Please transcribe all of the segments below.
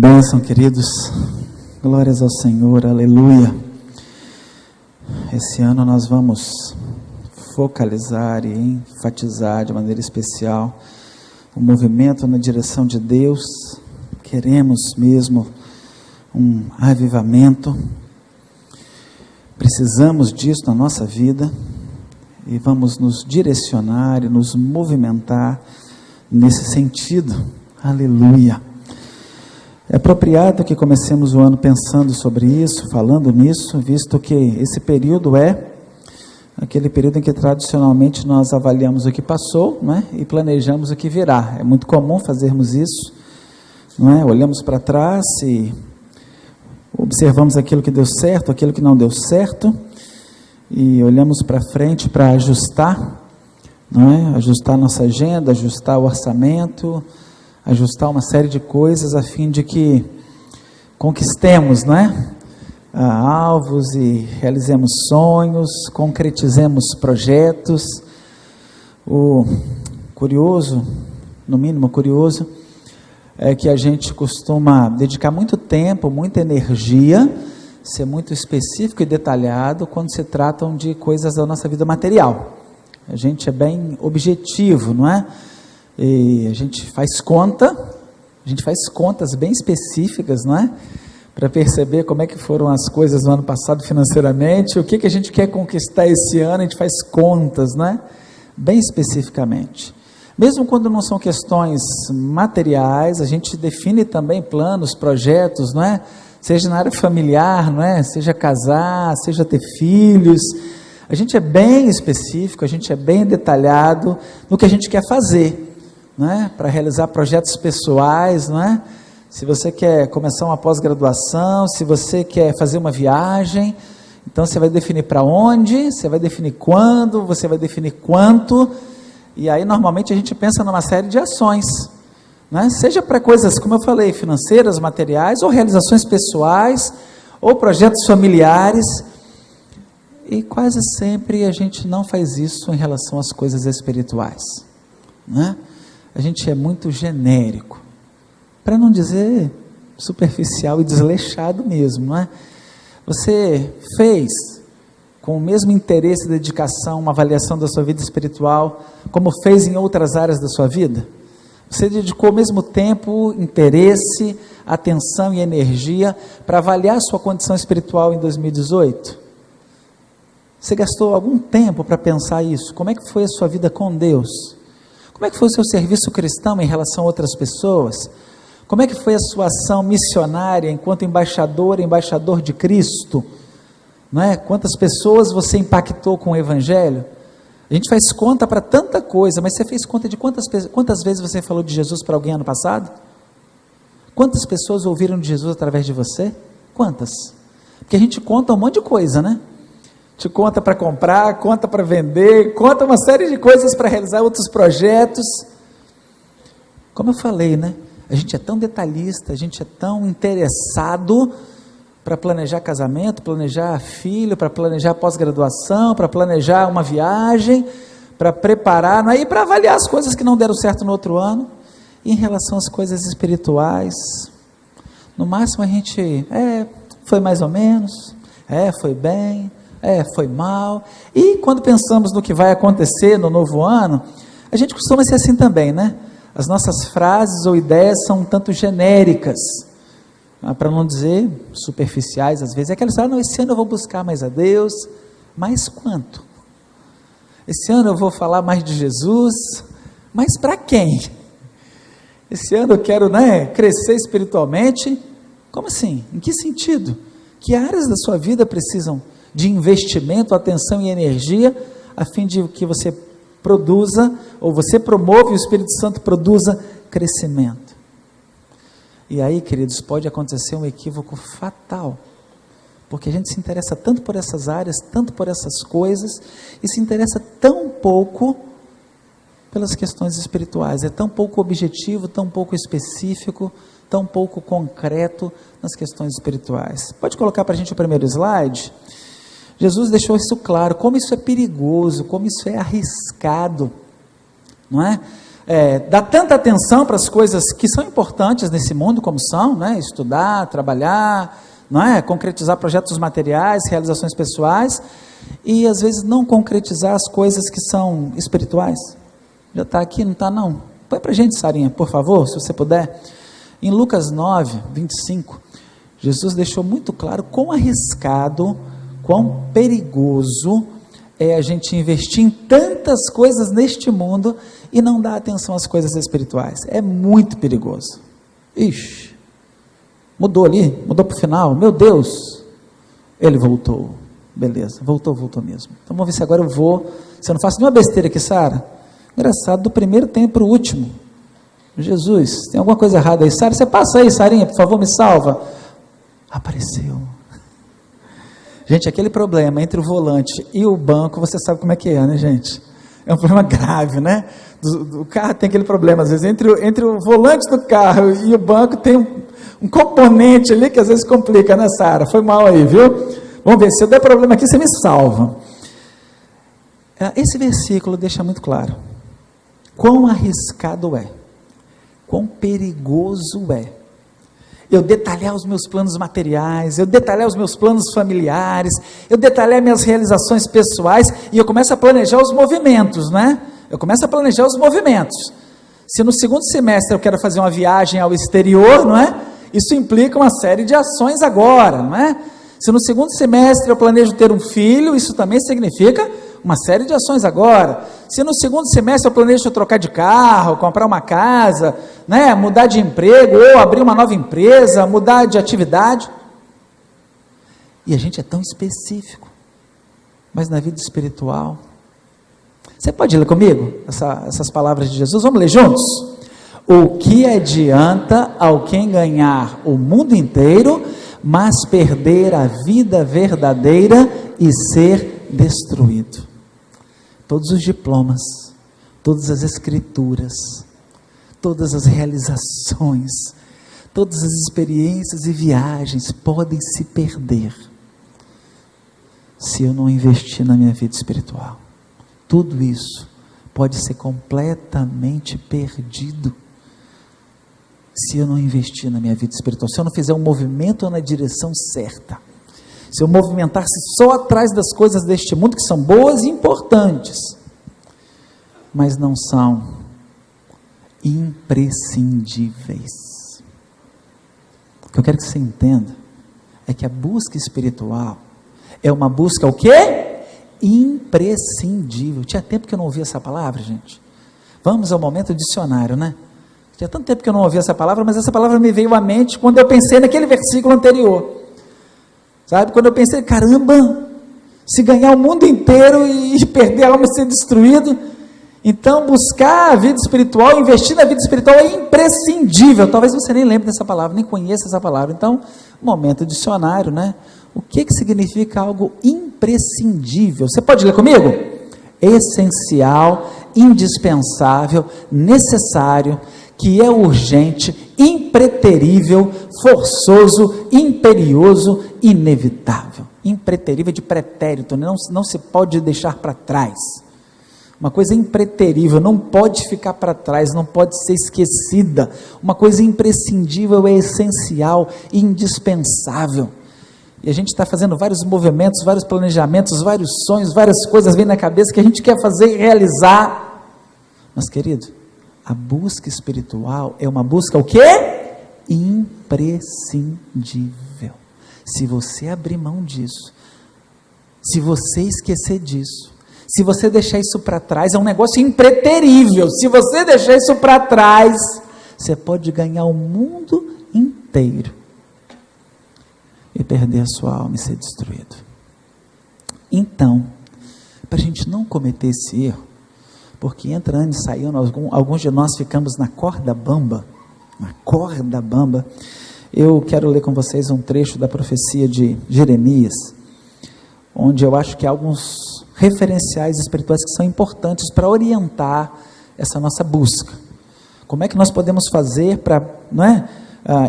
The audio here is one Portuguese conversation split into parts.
Bênção, queridos, glórias ao Senhor, aleluia. Esse ano nós vamos focalizar e enfatizar de maneira especial o movimento na direção de Deus. Queremos mesmo um avivamento, precisamos disso na nossa vida e vamos nos direcionar e nos movimentar nesse sentido, aleluia. É apropriado que comecemos o ano pensando sobre isso, falando nisso, visto que esse período é aquele período em que tradicionalmente nós avaliamos o que passou, não é? E planejamos o que virá. É muito comum fazermos isso, não é? Olhamos para trás e observamos aquilo que deu certo, aquilo que não deu certo, e olhamos para frente para ajustar, não é? Ajustar nossa agenda, ajustar o orçamento, ajustar uma série de coisas a fim de que conquistemos, não é? Alvos e realizemos sonhos, concretizemos projetos. O curioso, no mínimo curioso, é que a gente costuma dedicar muito tempo, muita energia, ser muito específico e detalhado quando se tratam de coisas da nossa vida material. A gente é bem objetivo, não é? E a gente faz contas bem específicas, não é? Para perceber como é que foram as coisas no ano passado financeiramente, o que a gente quer conquistar esse ano, a gente faz contas, não é? Bem especificamente. Mesmo quando não são questões materiais, a gente define também planos, projetos, não é? Seja na área familiar, não é? Seja casar, seja ter filhos. A gente é bem específico, a gente é bem detalhado no que a gente quer fazer. Não é? Para realizar projetos pessoais, não é? Se você quer começar uma pós-graduação, se você quer fazer uma viagem, então você vai definir para onde, você vai definir quando, você vai definir quanto, e aí normalmente a gente pensa numa série de ações, não é? Seja para coisas, como eu falei, financeiras, materiais, ou realizações pessoais, ou projetos familiares, e quase sempre a gente não faz isso em relação às coisas espirituais, não é? A gente é muito genérico, para não dizer superficial e desleixado mesmo, não é? Você fez com o mesmo interesse e dedicação uma avaliação da sua vida espiritual, como fez em outras áreas da sua vida? Você dedicou ao mesmo tempo, interesse, atenção e energia para avaliar a sua condição espiritual em 2018? Você gastou algum tempo para pensar isso? Como é que foi a sua vida com Deus? Como é que foi o seu serviço cristão em relação a outras pessoas? Como é que foi a sua ação missionária enquanto embaixador de Cristo? Não é? Quantas pessoas você impactou com o Evangelho? A gente faz conta para tanta coisa, mas você fez conta de quantas vezes você falou de Jesus para alguém ano passado? Quantas pessoas ouviram de Jesus através de você? Quantas? Porque a gente conta um monte de coisa, né? Te conta para comprar, conta para vender, conta uma série de coisas para realizar outros projetos. Como eu falei, né? A gente é tão detalhista, a gente é tão interessado para planejar casamento, planejar filho, para planejar pós-graduação, para planejar uma viagem, para preparar, não é? E para avaliar as coisas que não deram certo no outro ano. E em relação às coisas espirituais, no máximo a gente, foi mais ou menos, foi bem, foi mal. E quando pensamos no que vai acontecer no novo ano, a gente costuma ser assim também, né? As nossas frases ou ideias são um tanto genéricas, para não dizer superficiais às vezes. É aquelas, não, esse ano eu vou buscar mais a Deus, mas quanto? Esse ano eu vou falar mais de Jesus, mas para quem? Esse ano eu quero, crescer espiritualmente. Como assim? Em que sentido? Que áreas da sua vida precisam de investimento, atenção e energia, a fim de que você produza, ou você promove, o Espírito Santo produza crescimento. E aí, queridos, pode acontecer um equívoco fatal, porque a gente se interessa tanto por essas áreas, tanto por essas coisas, e se interessa tão pouco pelas questões espirituais, é tão pouco objetivo, tão pouco específico, tão pouco concreto nas questões espirituais. Pode colocar para a gente o primeiro slide? Jesus deixou isso claro, como isso é perigoso, como isso é arriscado, não é? Dá tanta atenção para as coisas que são importantes nesse mundo, como são, né? Estudar, trabalhar, não é? Concretizar projetos materiais, realizações pessoais, e às vezes não concretizar as coisas que são espirituais. Já está aqui, não está não? Põe para a gente, Sarinha, por favor, se você puder. Em Lucas 9, 25, Jesus deixou muito claro quão arriscado, quão perigoso é a gente investir em tantas coisas neste mundo e não dar atenção às coisas espirituais. É muito perigoso. Ixi, mudou ali, mudou para o final, meu Deus, ele voltou, beleza, voltou mesmo. Então vamos ver se agora eu vou, se eu não faço nenhuma besteira aqui, Sara. Engraçado, do primeiro tempo para o último. Jesus, tem alguma coisa errada aí, Sara? Você passa aí, Sarinha, por favor, me salva. Apareceu. Gente, aquele problema entre o volante e o banco, você sabe como é que é, né, gente? É um problema grave, né? O carro tem aquele problema, às vezes, entre o volante do carro e o banco tem um componente ali que às vezes complica, né, Sara? Foi mal aí, viu? Vamos ver, se eu der problema aqui, você me salva. Esse versículo deixa muito claro quão arriscado é, quão perigoso é eu detalhar os meus planos materiais, eu detalhar os meus planos familiares, eu detalhar minhas realizações pessoais, e eu começo a planejar os movimentos, né? Eu começo a planejar os movimentos. Se no segundo semestre eu quero fazer uma viagem ao exterior, não é? Isso implica uma série de ações agora, não é? Se no segundo semestre eu planejo ter um filho, isso também significa uma série de ações agora. Se no segundo semestre eu planejo trocar de carro, comprar uma casa, né, mudar de emprego, ou abrir uma nova empresa, mudar de atividade. E a gente é tão específico. Mas na vida espiritual, você pode ler comigo essas palavras de Jesus? Vamos ler juntos? O que adianta alguém ganhar o mundo inteiro, mas perder a vida verdadeira e ser destruído? Todos os diplomas, todas as escrituras, todas as realizações, todas as experiências e viagens podem se perder se eu não investir na minha vida espiritual. Tudo isso pode ser completamente perdido se eu não investir na minha vida espiritual, se eu não fizer um movimento na direção certa, se eu movimentar-se só atrás das coisas deste mundo, que são boas e importantes, mas não são imprescindíveis. O que eu quero que você entenda é que a busca espiritual é uma busca o quê? Imprescindível. Tinha tempo que eu não ouvia essa palavra, gente. Vamos ao momento dicionário, né? Tinha tanto tempo que eu não ouvia essa palavra, mas essa palavra me veio à mente quando eu pensei naquele versículo anterior. Sabe, quando eu pensei, caramba, se ganhar o mundo inteiro e perder a alma e ser destruído, então buscar a vida espiritual, investir na vida espiritual é imprescindível. Talvez você nem lembre dessa palavra, nem conheça essa palavra. Então, momento dicionário, né? O que significa algo imprescindível? Você pode ler comigo? Essencial, indispensável, necessário, que é urgente, impreterível, forçoso, imperioso, inevitável. Impreterível de pretérito, não se pode deixar para trás. Uma coisa impreterível, não pode ficar para trás, não pode ser esquecida. Uma coisa imprescindível é essencial, indispensável. E a gente está fazendo vários movimentos, vários planejamentos, vários sonhos, várias coisas vêm na cabeça que a gente quer fazer e realizar. Mas, querido, a busca espiritual é uma busca o quê? Imprescindível. Se você abrir mão disso, se você esquecer disso, se você deixar isso para trás, é um negócio impreterível. Se você deixar isso para trás, você pode ganhar o mundo inteiro e perder a sua alma e ser destruído. Então, para a gente não cometer esse erro, porque entrando e saindo, alguns de nós ficamos na corda bamba, eu quero ler com vocês um trecho da profecia de Jeremias, onde eu acho que há alguns referenciais espirituais que são importantes para orientar essa nossa busca. Como é que nós podemos fazer para,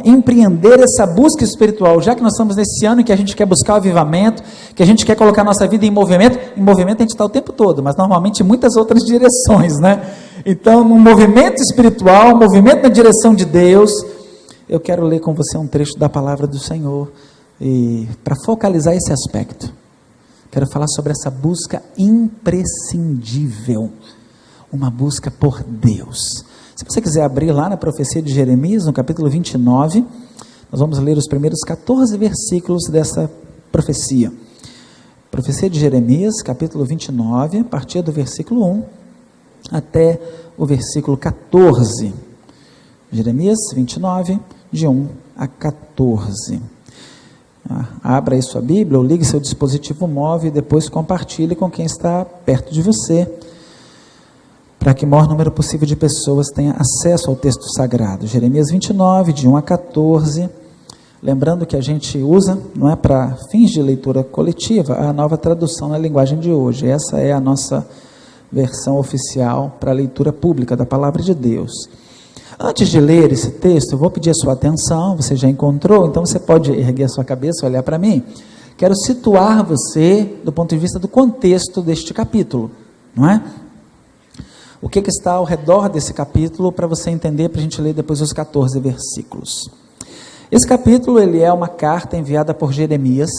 empreender essa busca espiritual, já que nós estamos nesse ano em que a gente quer buscar o avivamento, que a gente quer colocar a nossa vida em movimento a gente está o tempo todo, mas normalmente em muitas outras direções, né? Então, um movimento espiritual, um movimento na direção de Deus, eu quero ler com você um trecho da palavra do Senhor, e para focalizar esse aspecto, quero falar sobre essa busca imprescindível, uma busca por Deus. Se você quiser abrir lá na profecia de Jeremias, no capítulo 29, nós vamos ler os primeiros 14 versículos dessa profecia. Profecia de Jeremias, capítulo 29, a partir do versículo 1 até o versículo 14. Jeremias 29, de 1 a 14. Abra aí sua Bíblia, ou ligue seu dispositivo móvel e depois compartilhe com quem está perto de você, para que o maior número possível de pessoas tenha acesso ao texto sagrado. Jeremias 29, de 1 a 14, lembrando que a gente usa, não é para fins de leitura coletiva, a nova tradução na linguagem de hoje. Essa é a nossa versão oficial para a leitura pública da Palavra de Deus. Antes de ler esse texto, eu vou pedir a sua atenção, você já encontrou, então você pode erguer a sua cabeça e olhar para mim. Quero situar você do ponto de vista do contexto deste capítulo, não é? O que está ao redor desse capítulo, para você entender, para a gente ler depois os 14 versículos. Esse capítulo, ele é uma carta enviada por Jeremias.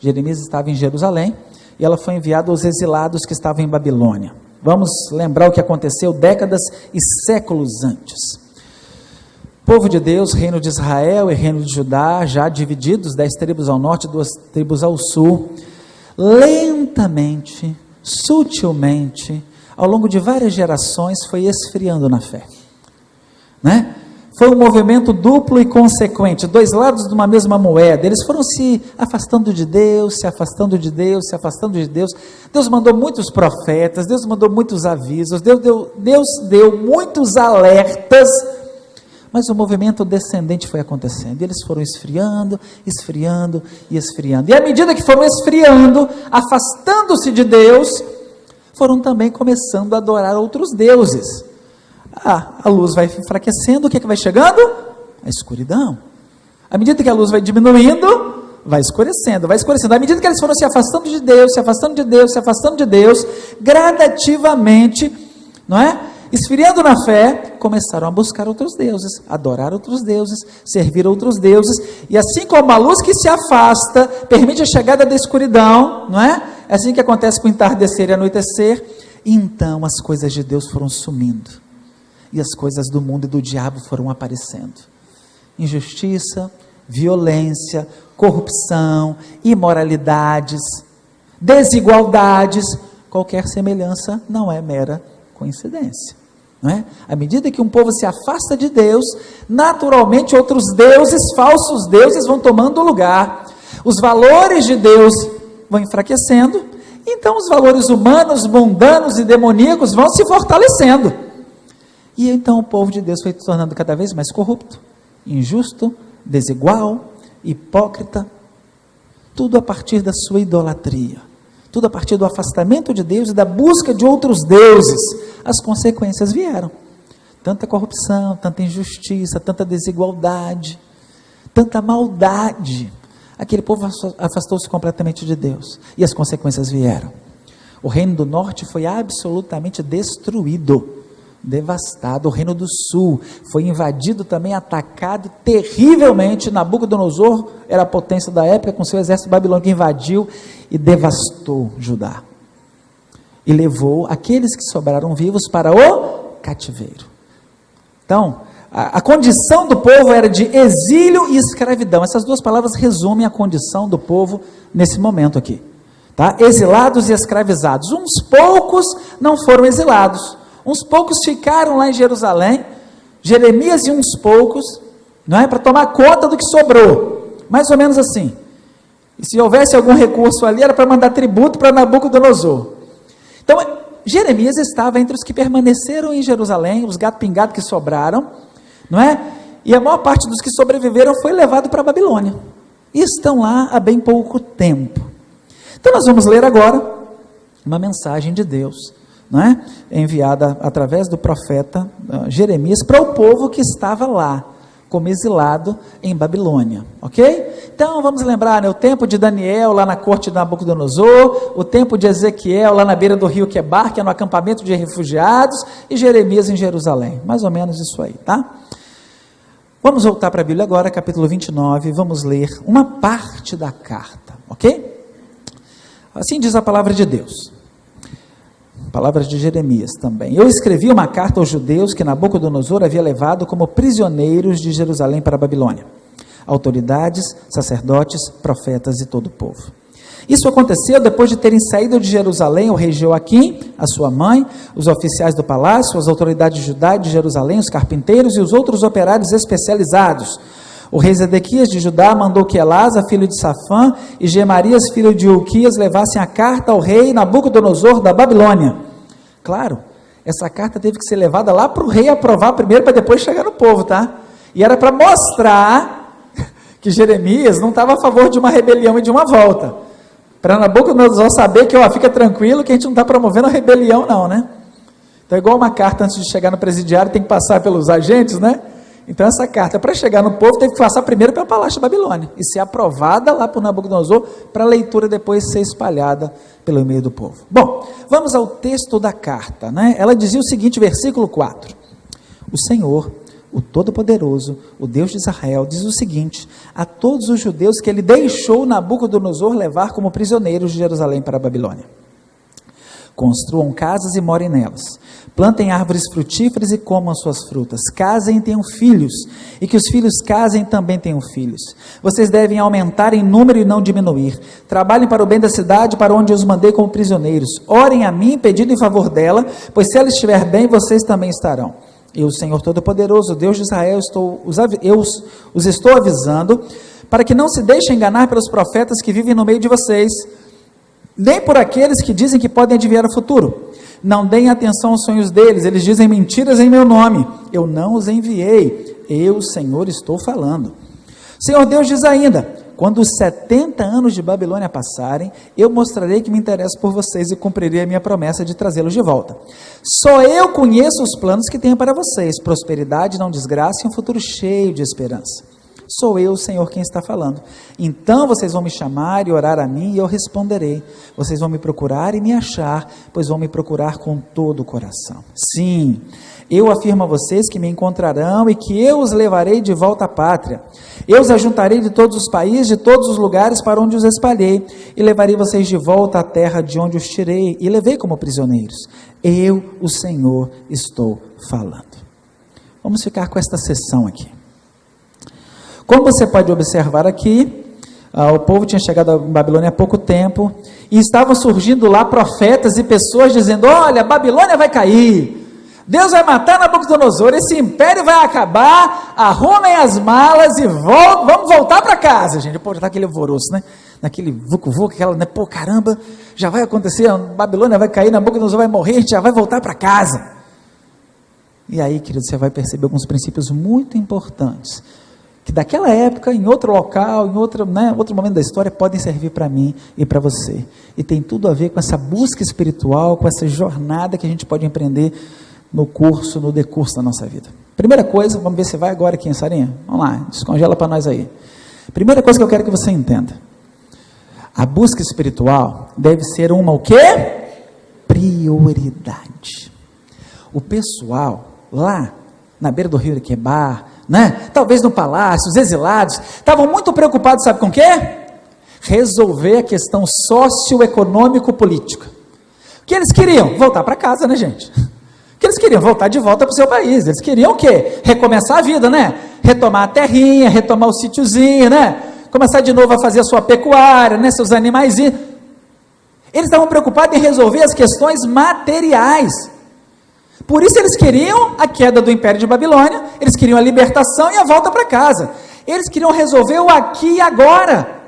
Jeremias estava em Jerusalém, e ela foi enviada aos exilados que estavam em Babilônia. Vamos lembrar o que aconteceu décadas e séculos antes. Povo de Deus, reino de Israel e reino de Judá, já divididos, 10 tribos ao norte e 2 tribos ao sul, lentamente, sutilmente, ao longo de várias gerações, foi esfriando na fé, né? Foi um movimento duplo e consequente, dois lados de uma mesma moeda. Eles foram se afastando de Deus, se afastando de Deus, se afastando de Deus. Deus mandou muitos profetas, Deus mandou muitos avisos, Deus deu muitos alertas, mas o movimento descendente foi acontecendo. Eles foram esfriando, esfriando e esfriando. E à medida que foram esfriando, afastando-se de Deus, foram também começando a adorar outros deuses. A luz vai enfraquecendo, o que vai chegando? A escuridão. À medida que a luz vai diminuindo, vai escurecendo, vai escurecendo. À medida que eles foram se afastando de Deus, se afastando de Deus, se afastando de Deus, gradativamente, não é? Esfriando na fé, começaram a buscar outros deuses, adorar outros deuses, servir outros deuses, e assim como a luz que se afasta, permite a chegada da escuridão, não é? É assim que acontece com o entardecer e anoitecer. Então as coisas de Deus foram sumindo, e as coisas do mundo e do diabo foram aparecendo. Injustiça, violência, corrupção, imoralidades, desigualdades, qualquer semelhança não é mera coincidência, não é? À medida que um povo se afasta de Deus, naturalmente outros deuses, falsos deuses, vão tomando lugar, os valores de Deus vão enfraquecendo, então os valores humanos, mundanos e demoníacos vão se fortalecendo, e então o povo de Deus foi se tornando cada vez mais corrupto, injusto, desigual, hipócrita, tudo a partir da sua idolatria, tudo a partir do afastamento de Deus e da busca de outros deuses. As consequências vieram, tanta corrupção, tanta injustiça, tanta desigualdade, tanta maldade. Aquele povo afastou-se completamente de Deus, e as consequências vieram. O reino do norte foi absolutamente destruído, devastado. O reino do sul foi invadido também, atacado terrivelmente. Nabucodonosor era a potência da época, com seu exército babilônico, invadiu e devastou Judá, e levou aqueles que sobraram vivos para o cativeiro. Então, a condição do povo era de exílio e escravidão. Essas duas palavras resumem a condição do povo nesse momento aqui, tá? Exilados e escravizados. Uns poucos não foram exilados, uns poucos ficaram lá em Jerusalém, Jeremias e uns poucos, não é, para tomar conta do que sobrou, mais ou menos assim. E se houvesse algum recurso ali, era para mandar tributo para Nabucodonosor. Então, Jeremias estava entre os que permaneceram em Jerusalém, os gato pingado que sobraram, não é? E a maior parte dos que sobreviveram foi levado para a Babilônia, e estão lá há bem pouco tempo. Então nós vamos ler agora uma mensagem de Deus, não é? Enviada através do profeta Jeremias para o povo que estava lá, como exilado em Babilônia, ok? Então vamos lembrar, né, o tempo de Daniel lá na corte de Nabucodonosor, o tempo de Ezequiel lá na beira do rio Quebar, que é no acampamento de refugiados, e Jeremias em Jerusalém, mais ou menos isso aí, tá? Vamos voltar para a Bíblia agora, capítulo 29, vamos ler uma parte da carta, ok? Assim diz a palavra de Deus. Palavras de Jeremias também. Eu escrevi uma carta aos judeus que Nabucodonosor havia levado como prisioneiros de Jerusalém para a Babilônia. Autoridades, sacerdotes, profetas e todo o povo. Isso aconteceu depois de terem saído de Jerusalém o rei Joaquim, a sua mãe, os oficiais do palácio, as autoridades judaicas de Jerusalém, os carpinteiros e os outros operários especializados. O rei Zedequias de Judá mandou que Elasa, filho de Safã, e Gemarias, filho de Ulquias, levassem a carta ao rei Nabucodonosor da Babilônia. Claro, essa carta teve que ser levada lá para o rei aprovar primeiro, para depois chegar no povo, tá? E era para mostrar que Jeremias não estava a favor de uma rebelião e de uma volta. Para Nabucodonosor saber que, ó, fica tranquilo que a gente não está promovendo a rebelião não, né? Então é igual uma carta antes de chegar no presidiário, tem que passar pelos agentes, né? Então essa carta, para chegar no povo, teve que passar primeiro pelo Palácio da Babilônia e ser aprovada lá por Nabucodonosor, para a leitura depois ser espalhada pelo meio do povo. Bom, vamos ao texto da carta, né? Ela dizia o seguinte, versículo 4. O Senhor, o Todo-Poderoso, o Deus de Israel, diz o seguinte, a todos os judeus que ele deixou Nabucodonosor levar como prisioneiros de Jerusalém para a Babilônia. Construam casas e morem nelas. Plantem árvores frutíferas e comam suas frutas. Casem e tenham filhos, e que os filhos casem e também tenham filhos. Vocês devem aumentar em número e não diminuir. Trabalhem para o bem da cidade, para onde eu os mandei como prisioneiros. Orem a mim, pedindo em favor dela, pois se ela estiver bem, vocês também estarão. Eu, o Senhor Todo-Poderoso, Deus de Israel, os estou avisando, para que não se deixem enganar pelos profetas que vivem no meio de vocês, nem por aqueles que dizem que podem adivinhar o futuro. Não deem atenção aos sonhos deles, eles dizem mentiras em meu nome. Eu não os enviei, eu, Senhor, estou falando. Senhor Deus diz ainda, quando os 70 anos de Babilônia passarem, eu mostrarei que me interesso por vocês e cumprirei a minha promessa de trazê-los de volta. Só eu conheço os planos que tenho para vocês, prosperidade, não desgraça e um futuro cheio de esperança. Sou eu, Senhor, quem está falando. Então vocês vão me chamar e orar a mim e eu responderei. Vocês vão me procurar e me achar, pois vão me procurar com todo o coração. Sim, eu afirmo a vocês que me encontrarão e que eu os levarei de volta à pátria. Eu os ajuntarei de todos os países, de todos os lugares para onde os espalhei, e levarei vocês de volta à terra de onde os tirei e levei como prisioneiros. Eu, o Senhor, estou falando. Vamos ficar com esta sessão aqui. Como você pode observar aqui, o povo tinha chegado a Babilônia há pouco tempo, e estavam surgindo lá profetas e pessoas dizendo, olha, a Babilônia vai cair, Deus vai matar Nabucodonosor, esse império vai acabar, arrumem as malas e vamos voltar para casa, gente. Pô, já está aquele alvoroço, né? Naquele vucu-vucu, aquela, né? Pô, caramba, já vai acontecer, a Babilônia vai cair, Nabucodonosor vai morrer, a gente já vai voltar para casa. E aí, querido, você vai perceber alguns princípios muito importantes, que daquela época, em outro local, em outro momento da história, podem servir para mim e para você. E tem tudo a ver com essa busca espiritual, com essa jornada que a gente pode empreender no decurso da nossa vida. Primeira coisa, vamos ver se vai agora aqui em Sarinha? Vamos lá, descongela para nós aí. Primeira coisa que eu quero que você entenda. A busca espiritual deve ser uma o quê? Prioridade. O pessoal lá na beira do rio Quebar, né? Talvez no palácio, os exilados, estavam muito preocupados, sabe com o quê? Resolver a questão socioeconômico-política. O que eles queriam? Voltar para casa, né, gente? O que eles queriam? Voltar de volta para o seu país. Eles queriam o quê? Recomeçar a vida, né? Retomar a terrinha, retomar o sítiozinho, né? Começar de novo a fazer a sua pecuária, né? Seus animaizinhos. Eles estavam preocupados em resolver as questões materiais. Por isso eles queriam a queda do Império de Babilônia, eles queriam a libertação e a volta para casa. Eles queriam resolver o aqui e agora.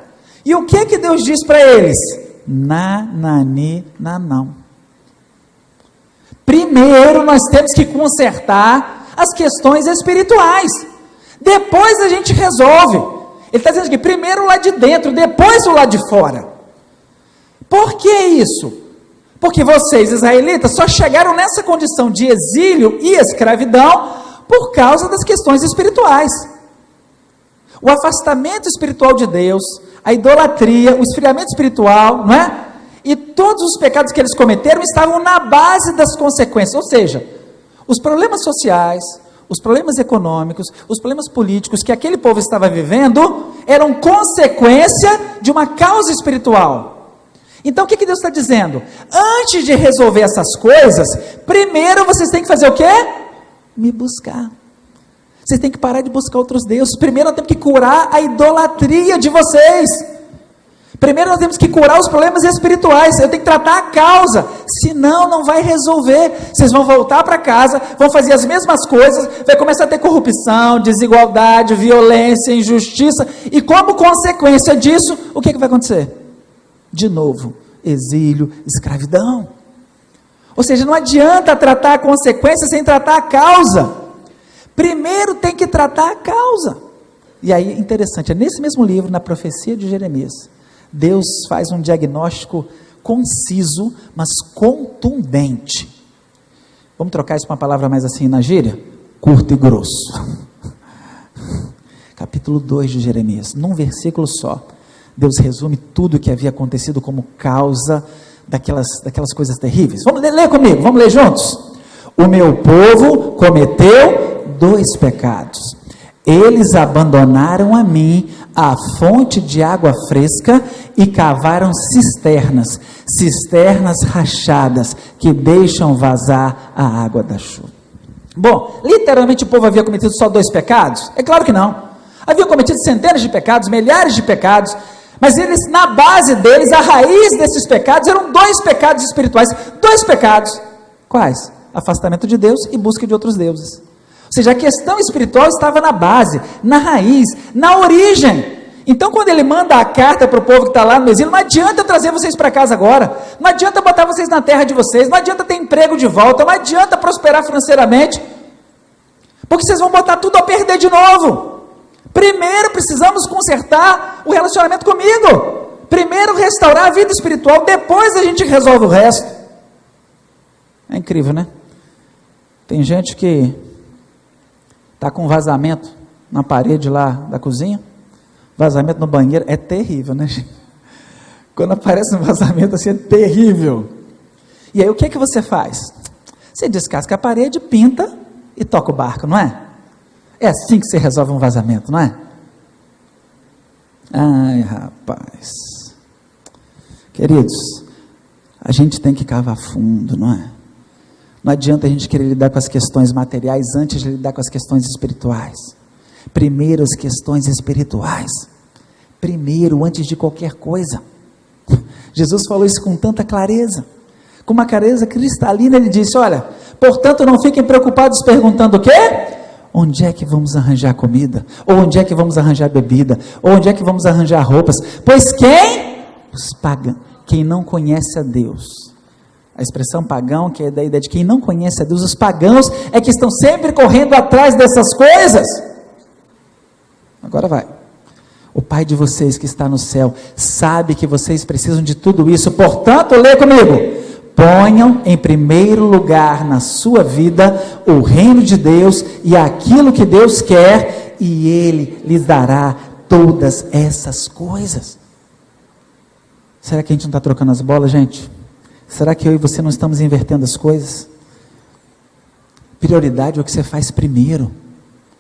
E o que Deus diz para eles? Nanani, nanão. Primeiro nós temos que consertar as questões espirituais. Depois a gente resolve. Ele está dizendo que primeiro o lado de dentro, depois o lado de fora. Por que isso? Porque vocês, israelitas, só chegaram nessa condição de exílio e escravidão por causa das questões espirituais. o afastamento espiritual de Deus, a idolatria, o esfriamento espiritual, não é? E todos os pecados que eles cometeram estavam na base das consequências, ou seja, os problemas sociais, os problemas econômicos, os problemas políticos que aquele povo estava vivendo, eram consequência de uma causa espiritual. Então o que Deus está dizendo? Antes de resolver essas coisas, primeiro vocês têm que fazer o quê? Me buscar. Vocês têm que parar de buscar outros deuses. Primeiro nós temos que curar a idolatria de vocês. Primeiro nós temos que curar os problemas espirituais. Eu tenho que tratar a causa, senão não vai resolver. Vocês vão voltar para casa, vão fazer as mesmas coisas, vai começar a ter corrupção, desigualdade, violência, injustiça, e como consequência disso, o que vai acontecer? De novo, exílio, escravidão. Ou seja, não adianta tratar a consequência sem tratar a causa. Primeiro tem que tratar a causa. E aí, interessante, é nesse mesmo livro, na profecia de Jeremias, Deus faz um diagnóstico conciso, mas contundente. Vamos trocar isso para uma palavra mais assim na gíria? Curto e grosso. Capítulo 2 de Jeremias, num versículo só, Deus resume tudo o que havia acontecido como causa daquelas coisas terríveis. Vamos ler comigo, vamos ler juntos? O meu povo cometeu 2 pecados. Eles abandonaram a mim a fonte de água fresca e cavaram cisternas rachadas que deixam vazar a água da chuva. Bom, literalmente o povo havia cometido só 2 pecados? É claro que não. Havia cometido centenas de pecados, milhares de pecados, mas eles, na base deles, a raiz desses pecados eram 2 pecados espirituais. 2 pecados. Quais? Afastamento de Deus e busca de outros deuses. Ou seja, a questão espiritual estava na base, na raiz, na origem. Então, quando ele manda a carta para o povo que está lá no exílio, não adianta trazer vocês para casa agora, não adianta botar vocês na terra de vocês, não adianta ter emprego de volta, não adianta prosperar financeiramente, porque vocês vão botar tudo a perder de novo. Primeiro precisamos consertar o relacionamento comigo, primeiro restaurar a vida espiritual, depois a gente resolve o resto. É incrível, né? Tem gente que está com vazamento na parede lá da cozinha, vazamento no banheiro, é terrível, né, gente? Quando aparece um vazamento assim, é terrível. E aí o que você faz? Você descasca a parede, pinta e toca o barco, não é? É assim que você resolve um vazamento, não é? Ai, rapaz. Queridos, a gente tem que cavar fundo, não é? Não adianta a gente querer lidar com as questões materiais antes de lidar com as questões espirituais. Primeiro as questões espirituais. Primeiro, antes de qualquer coisa. Jesus falou isso com tanta clareza. Com uma clareza cristalina, ele disse, olha, portanto não fiquem preocupados perguntando o quê? Onde é que vamos arranjar comida? Ou onde é que vamos arranjar bebida? Ou onde é que vamos arranjar roupas? Pois quem? Os pagãos. Quem não conhece a Deus. A expressão pagão, que é da ideia de quem não conhece a Deus, os pagãos é que estão sempre correndo atrás dessas coisas. Agora vai. O Pai de vocês que está no céu sabe que vocês precisam de tudo isso, portanto, lê comigo. Ponham em primeiro lugar na sua vida o reino de Deus e aquilo que Deus quer, e Ele lhes dará todas essas coisas. Será que a gente não está trocando as bolas, gente? Será que eu e você não estamos invertendo as coisas? Prioridade é o que você faz primeiro.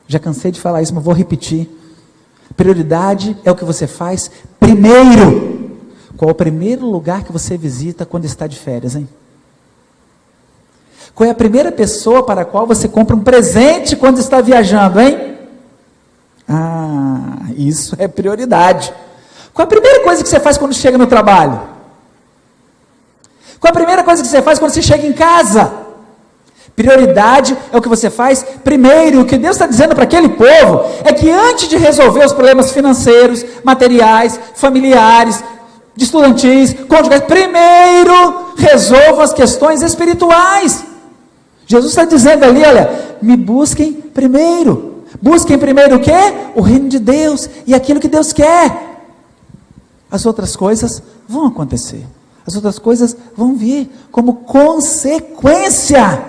Já cansei de falar isso, mas vou repetir. Prioridade é o que você faz primeiro. Qual é o primeiro lugar que você visita quando está de férias, hein? Qual é a primeira pessoa para a qual você compra um presente quando está viajando, hein? Ah, isso é prioridade. Qual é a primeira coisa que você faz quando chega no trabalho? Qual é a primeira coisa que você faz quando você chega em casa? Prioridade é o que você faz primeiro. O que Deus está dizendo para aquele povo é que antes de resolver os problemas financeiros, materiais, familiares, de estudantis, conjugais, primeiro resolvam as questões espirituais. Jesus está dizendo ali, olha, me busquem primeiro. Busquem primeiro o quê? O reino de Deus e aquilo que Deus quer. As outras coisas vão acontecer. As outras coisas vão vir como consequência.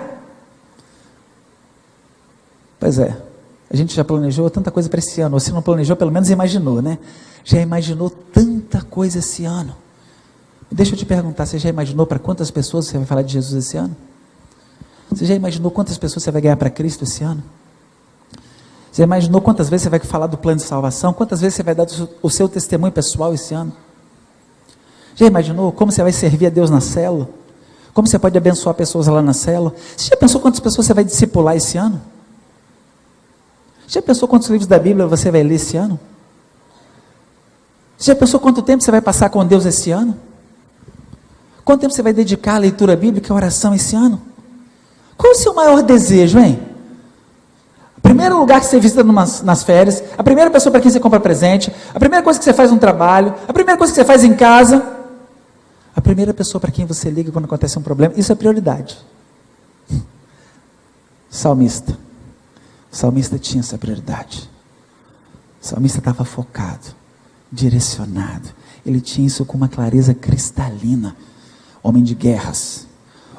Pois é A gente já planejou tanta coisa para esse ano, ou se não planejou, pelo menos imaginou, né? Já imaginou tanta coisa esse ano. Deixa eu te perguntar, você já imaginou para quantas pessoas você vai falar de Jesus esse ano? Você já imaginou quantas pessoas você vai ganhar para Cristo esse ano? Você já imaginou quantas vezes você vai falar do plano de salvação? Quantas vezes você vai dar o seu testemunho pessoal esse ano? Já imaginou como você vai servir a Deus na célula? Como você pode abençoar pessoas lá na célula? Você já pensou quantas pessoas você vai discipular esse ano? Já pensou quantos livros da Bíblia você vai ler esse ano? Você já pensou quanto tempo você vai passar com Deus esse ano? Quanto tempo você vai dedicar à leitura bíblica e à oração esse ano? Qual o seu maior desejo, hein? O primeiro lugar que você visita nas férias, a primeira pessoa para quem você compra presente, a primeira coisa que você faz no trabalho, a primeira coisa que você faz em casa, a primeira pessoa para quem você liga quando acontece um problema, isso é prioridade. Salmista. O salmista tinha essa prioridade. O salmista estava focado, direcionado. Ele tinha isso com uma clareza cristalina. Homem de guerras,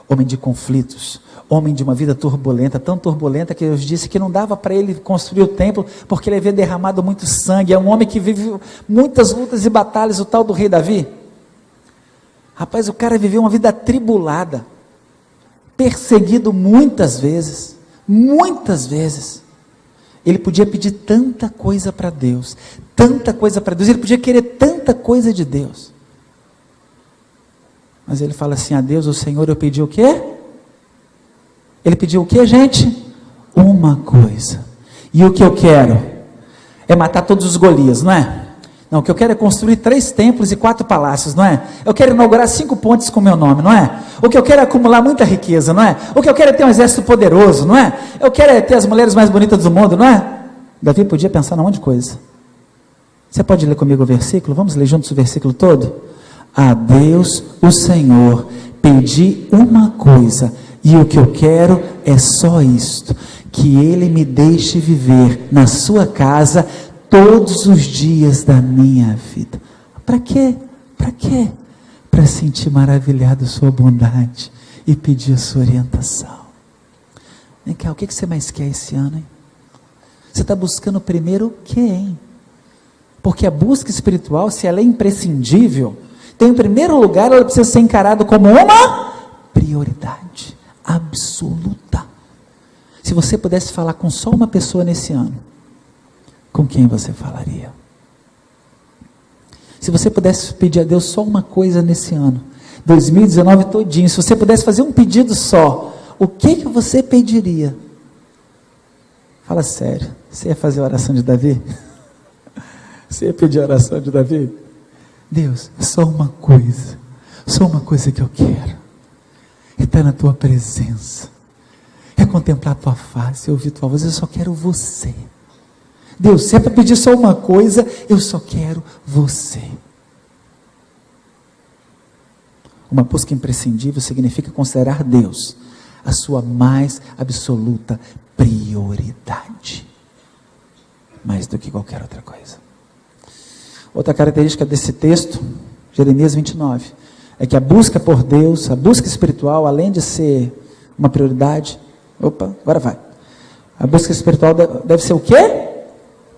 homem de conflitos, homem de uma vida turbulenta, tão turbulenta que eu disse que não dava para ele construir o templo, porque ele havia derramado muito sangue. É um homem que vive muitas lutas e batalhas, o tal do rei Davi. Rapaz, o cara viveu uma vida atribulada, perseguido muitas vezes. Ele podia pedir tanta coisa para Deus, ele podia querer tanta coisa de Deus. Mas ele fala assim: a Deus, o Senhor, eu pedi o quê? Ele pediu o quê, gente? Uma coisa. E o que eu quero? É matar todos os Golias, não é? Não, o que eu quero é construir 3 templos e 4 palácios, não é? Eu quero inaugurar 5 pontes com meu nome, não é? O que eu quero é acumular muita riqueza, não é? O que eu quero é ter um exército poderoso, não é? Eu quero é ter as mulheres mais bonitas do mundo, não é? Davi podia pensar num monte de coisa. Você pode ler comigo o versículo? Vamos ler juntos o versículo todo? A Deus, o Senhor, pedi uma coisa, e o que eu quero é só isto: que Ele me deixe viver na sua casa todos os dias da minha vida. Para quê? Para quê? Para sentir maravilhado sua bondade e pedir a sua orientação. Vem cá, o que você mais quer esse ano, hein? Você está buscando primeiro o quê, hein? Porque a busca espiritual, se ela é imprescindível, então em primeiro lugar ela precisa ser encarada como uma prioridade absoluta. Se você pudesse falar com só uma pessoa nesse ano, com quem você falaria? Se você pudesse pedir a Deus só uma coisa nesse ano, 2019 todinho, se você pudesse fazer um pedido só, o que você pediria? Fala sério, você ia fazer a oração de Davi? Você ia pedir a oração de Davi? Deus, só uma coisa que eu quero, é estar na tua presença, é contemplar a tua face, ouvir tua voz. Eu só quero você. Deus, se é para pedir só uma coisa, eu só quero você. Uma busca imprescindível significa considerar Deus a sua mais absoluta prioridade, mais do que qualquer outra coisa. Outra característica desse texto, Jeremias 29, é que a busca por Deus, a busca espiritual, além de ser uma prioridade, agora vai, a busca espiritual deve ser o quê?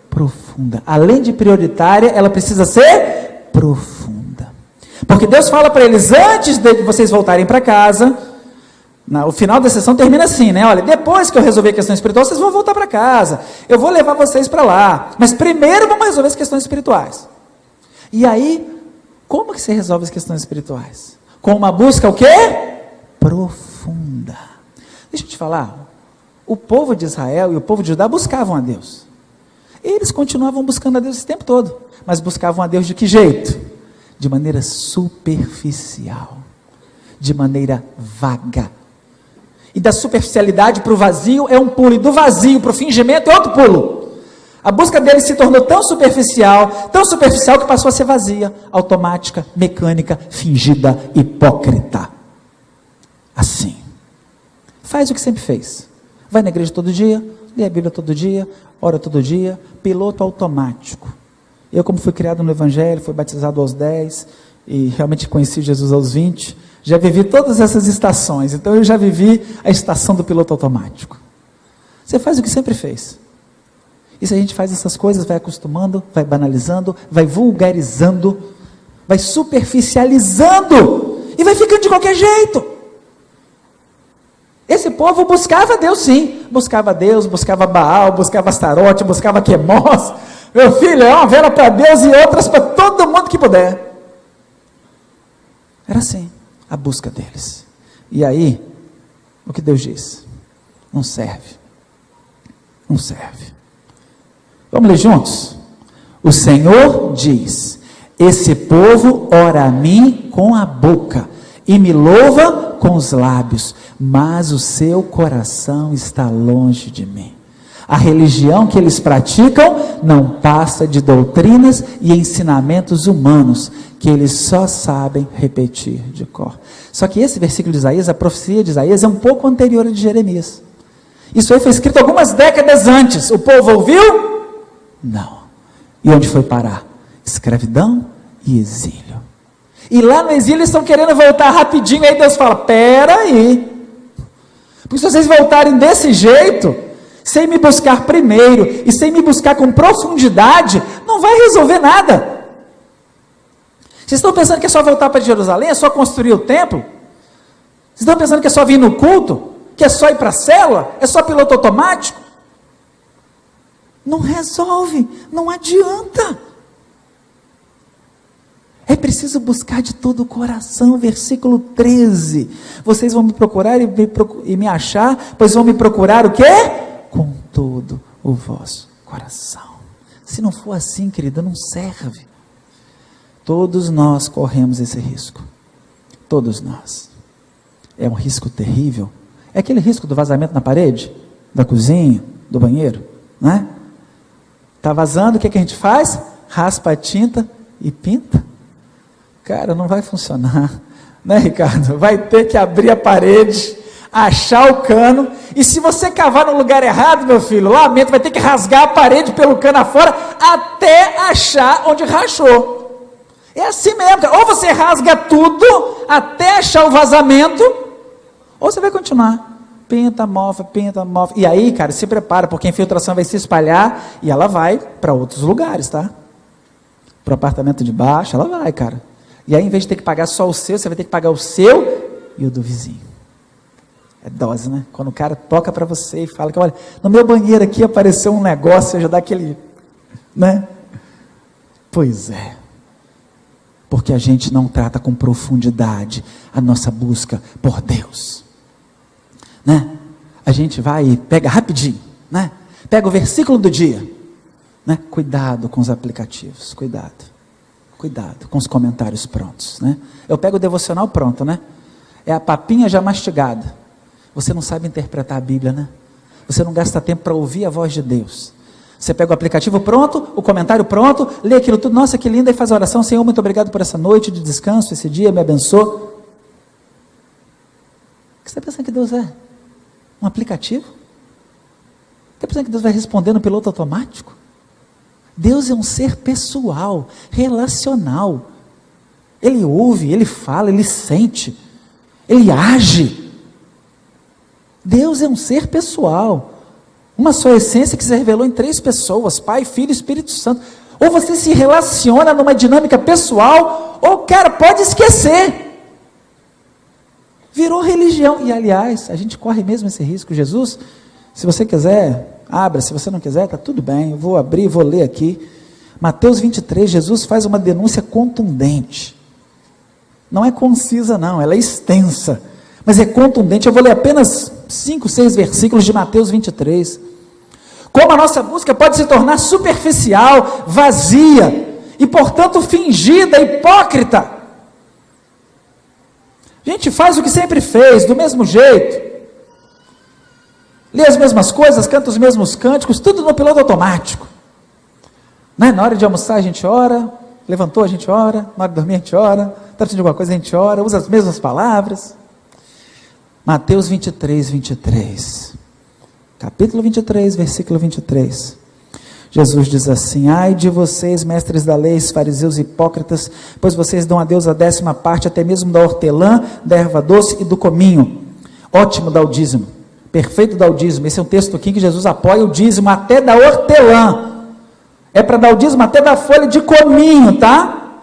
Profunda. Além de prioritária, ela precisa ser profunda. Porque Deus fala para eles, antes de vocês voltarem para casa, o final da sessão termina assim, né? Olha, depois que eu resolver a questão espiritual, vocês vão voltar para casa, eu vou levar vocês para lá, mas primeiro vamos resolver as questões espirituais. E aí, como que você resolve as questões espirituais? Com uma busca o quê? Profunda. Deixa eu te falar, o povo de Israel e o povo de Judá buscavam a Deus. Eles continuavam buscando a Deus esse tempo todo, mas buscavam a Deus de que jeito? De maneira superficial, de maneira vaga. E da superficialidade para o vazio é um pulo, e do vazio para o fingimento é outro pulo. A busca deles se tornou tão superficial que passou a ser vazia, automática, mecânica, fingida, hipócrita. Assim. Faz o que sempre fez. Vai na igreja todo dia, lê a Bíblia todo dia, ora todo dia, piloto automático. Eu, como fui criado no Evangelho, fui batizado aos 10, e realmente conheci Jesus aos 20, já vivi todas essas estações, então eu já vivi a estação do piloto automático. Você faz o que sempre fez. E se a gente faz essas coisas, vai acostumando, vai banalizando, vai vulgarizando, vai superficializando, e vai ficando de qualquer jeito. Esse povo buscava Deus sim, buscava Deus, buscava Baal, buscava Astarote, buscava Quemós. Meu filho, é uma vela para Deus e outras para todo mundo que puder. Era assim, a busca deles. E aí, o que Deus diz? Não serve. Não serve. Vamos ler juntos? O Senhor diz: esse povo ora a mim com a boca e me louva com os lábios, mas o seu coração está longe de mim. A religião que eles praticam não passa de doutrinas e ensinamentos humanos, que eles só sabem repetir de cor. Só que esse versículo de Isaías, a profecia de Isaías, é um pouco anterior a de Jeremias. Isso aí foi escrito algumas décadas antes. O povo ouviu? Não. E onde foi parar? Escravidão e exílio. E lá no exílio eles estão querendo voltar rapidinho, aí Deus fala: pera aí, porque se vocês voltarem desse jeito, sem me buscar primeiro, e sem me buscar com profundidade, não vai resolver nada. Vocês estão pensando que é só voltar para Jerusalém, é só construir o templo? Vocês estão pensando que é só vir no culto? Que é só ir para a célula? É só piloto automático? Não resolve, não adianta. É preciso buscar de todo o coração, versículo 13. Vocês vão me procurar e me achar, pois vão me procurar o quê? Com todo o vosso coração. Se não for assim, querida, não serve. Todos nós corremos esse risco. Todos nós. É um risco terrível. É aquele risco do vazamento na parede, da cozinha, do banheiro, né? Está vazando, o que a gente faz? Raspa a tinta e pinta. Cara, não vai funcionar, né, Ricardo? Vai ter que abrir a parede, achar o cano, e se você cavar no lugar errado, meu filho, lamento, vai ter que rasgar a parede pelo cano afora, até achar onde rachou. É assim mesmo, cara. Ou você rasga tudo, até achar o vazamento, ou você vai continuar, pinta, mofa, e aí, cara, se prepara, porque a infiltração vai se espalhar, e ela vai para outros lugares, tá? Para o apartamento de baixo, ela vai, cara. E aí, em vez de ter que pagar só o seu, você vai ter que pagar o seu e o do vizinho. É dose, né? Quando o cara toca para você e fala que, olha, no meu banheiro aqui apareceu um negócio, já dá aquele, né? Pois é. Porque a gente não trata com profundidade a nossa busca por Deus, né? A gente vai e pega rapidinho, né? Pega o versículo do dia, né? Cuidado com os aplicativos, cuidado com os comentários prontos, né? Eu pego o devocional pronto, né? É a papinha já mastigada. Você não sabe interpretar a Bíblia, né? Você não gasta tempo para ouvir a voz de Deus. Você pega o aplicativo pronto, o comentário pronto, lê aquilo tudo, nossa, que lindo, e faz a oração: Senhor, muito obrigado por essa noite de descanso, esse dia, me abençoa. O que você está pensando que Deus é? Um aplicativo? Está pensando que Deus vai responder no piloto automático? Deus é um ser pessoal, relacional. Ele ouve, ele fala, ele sente, ele age. Deus é um ser pessoal, uma só essência que se revelou em 3 pessoas, Pai, Filho e Espírito Santo. Ou você se relaciona numa dinâmica pessoal, ou, cara, pode esquecer. Virou religião. E, aliás, a gente corre mesmo esse risco. Jesus, se você quiser, abra, se você não quiser, está tudo bem, eu vou abrir, vou ler aqui. Mateus 23, Jesus faz uma denúncia contundente. Não é concisa não, ela é extensa, mas é contundente. Eu vou ler apenas 5, 6 versículos de Mateus 23. Como a nossa busca pode se tornar superficial, vazia, e portanto fingida, hipócrita. A gente faz o que sempre fez, do mesmo jeito. Lê as mesmas coisas, canta os mesmos cânticos, tudo no piloto automático. Né? Na hora de almoçar a gente ora, levantou a gente ora, na hora de dormir a gente ora, está precisando de alguma coisa a gente ora, usa as mesmas palavras. Mateus 23, 23. Capítulo 23, versículo 23. Jesus diz assim: ai de vocês, mestres da lei, fariseus hipócritas, pois vocês dão a Deus a 10ª parte, até mesmo da hortelã, da erva doce e do cominho. Ótimo dar o dízimo, perfeito dar o dízimo. Esse é um texto aqui que Jesus apoia o dízimo até da hortelã. É para dar o dízimo até da folha de cominho, tá?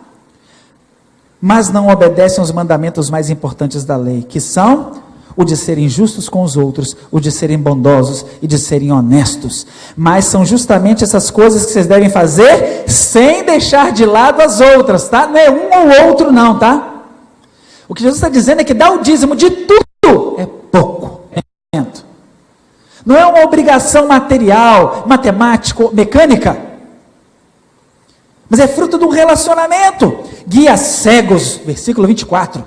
Mas não obedecem aos mandamentos mais importantes da lei, que são o de serem justos com os outros, o de serem bondosos e de serem honestos. Mas são justamente essas coisas que vocês devem fazer sem deixar de lado as outras, tá? Não é um ou outro não, tá? O que Jesus está dizendo é que dar o dízimo de tudo é pouco. Não é uma obrigação material, matemática, mecânica, mas é fruto de um relacionamento. Guia cegos, versículo 24,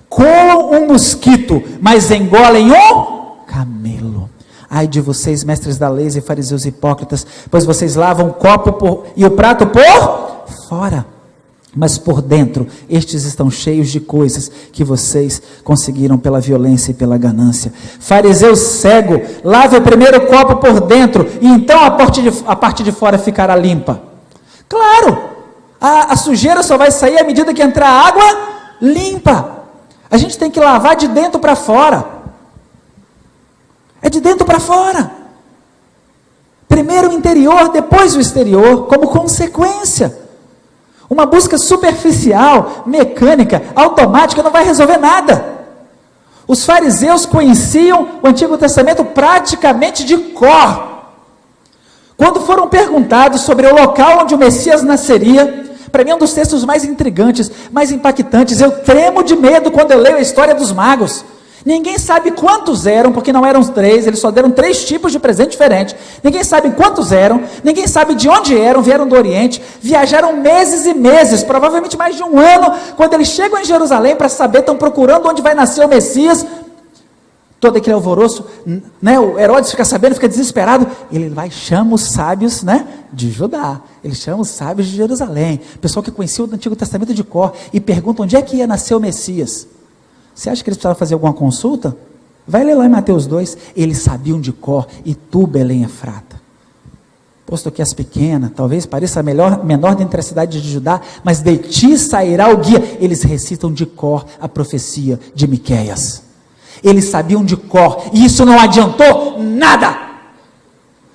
coam um mosquito, mas engolem um camelo. Ai de vocês, mestres da lei e fariseus hipócritas, pois vocês lavam o copo e o prato por fora, mas por dentro, estes estão cheios de coisas que vocês conseguiram pela violência e pela ganância. Fariseu cego, lave o primeiro copo por dentro, e então a parte de fora ficará limpa. Claro, a sujeira só vai sair à medida que entrar água limpa. A gente tem que lavar de dentro para fora. É de dentro para fora. Primeiro o interior, depois o exterior, como consequência. Uma busca superficial, mecânica, automática, não vai resolver nada. Os fariseus conheciam o Antigo Testamento praticamente de cor. Quando foram perguntados sobre o local onde o Messias nasceria, para mim é um dos textos mais intrigantes, mais impactantes. Eu tremo de medo quando eu leio a história dos magos. Ninguém sabe quantos eram, porque não eram 3, eles só deram 3 tipos de presente diferentes. Ninguém sabe quantos eram, ninguém sabe de onde eram, vieram do Oriente, viajaram meses e meses, provavelmente mais de um ano. Quando eles chegam em Jerusalém para saber, estão procurando onde vai nascer o Messias, todo aquele alvoroço, né? O Herodes fica sabendo, fica desesperado, ele vai e chama os sábios, né, de Judá, ele chama os sábios de Jerusalém, pessoal que conhecia o Antigo Testamento de cor, e pergunta onde é que ia nascer o Messias. Você acha que eles precisavam fazer alguma consulta? Vai ler lá em Mateus 2, eles sabiam de cor, e tu, Belém Efrata, posto que és pequena, talvez pareça a menor dentre a cidade de Judá, mas de ti sairá o guia. Eles recitam de cor a profecia de Miqueias. Eles sabiam de cor, e isso não adiantou nada,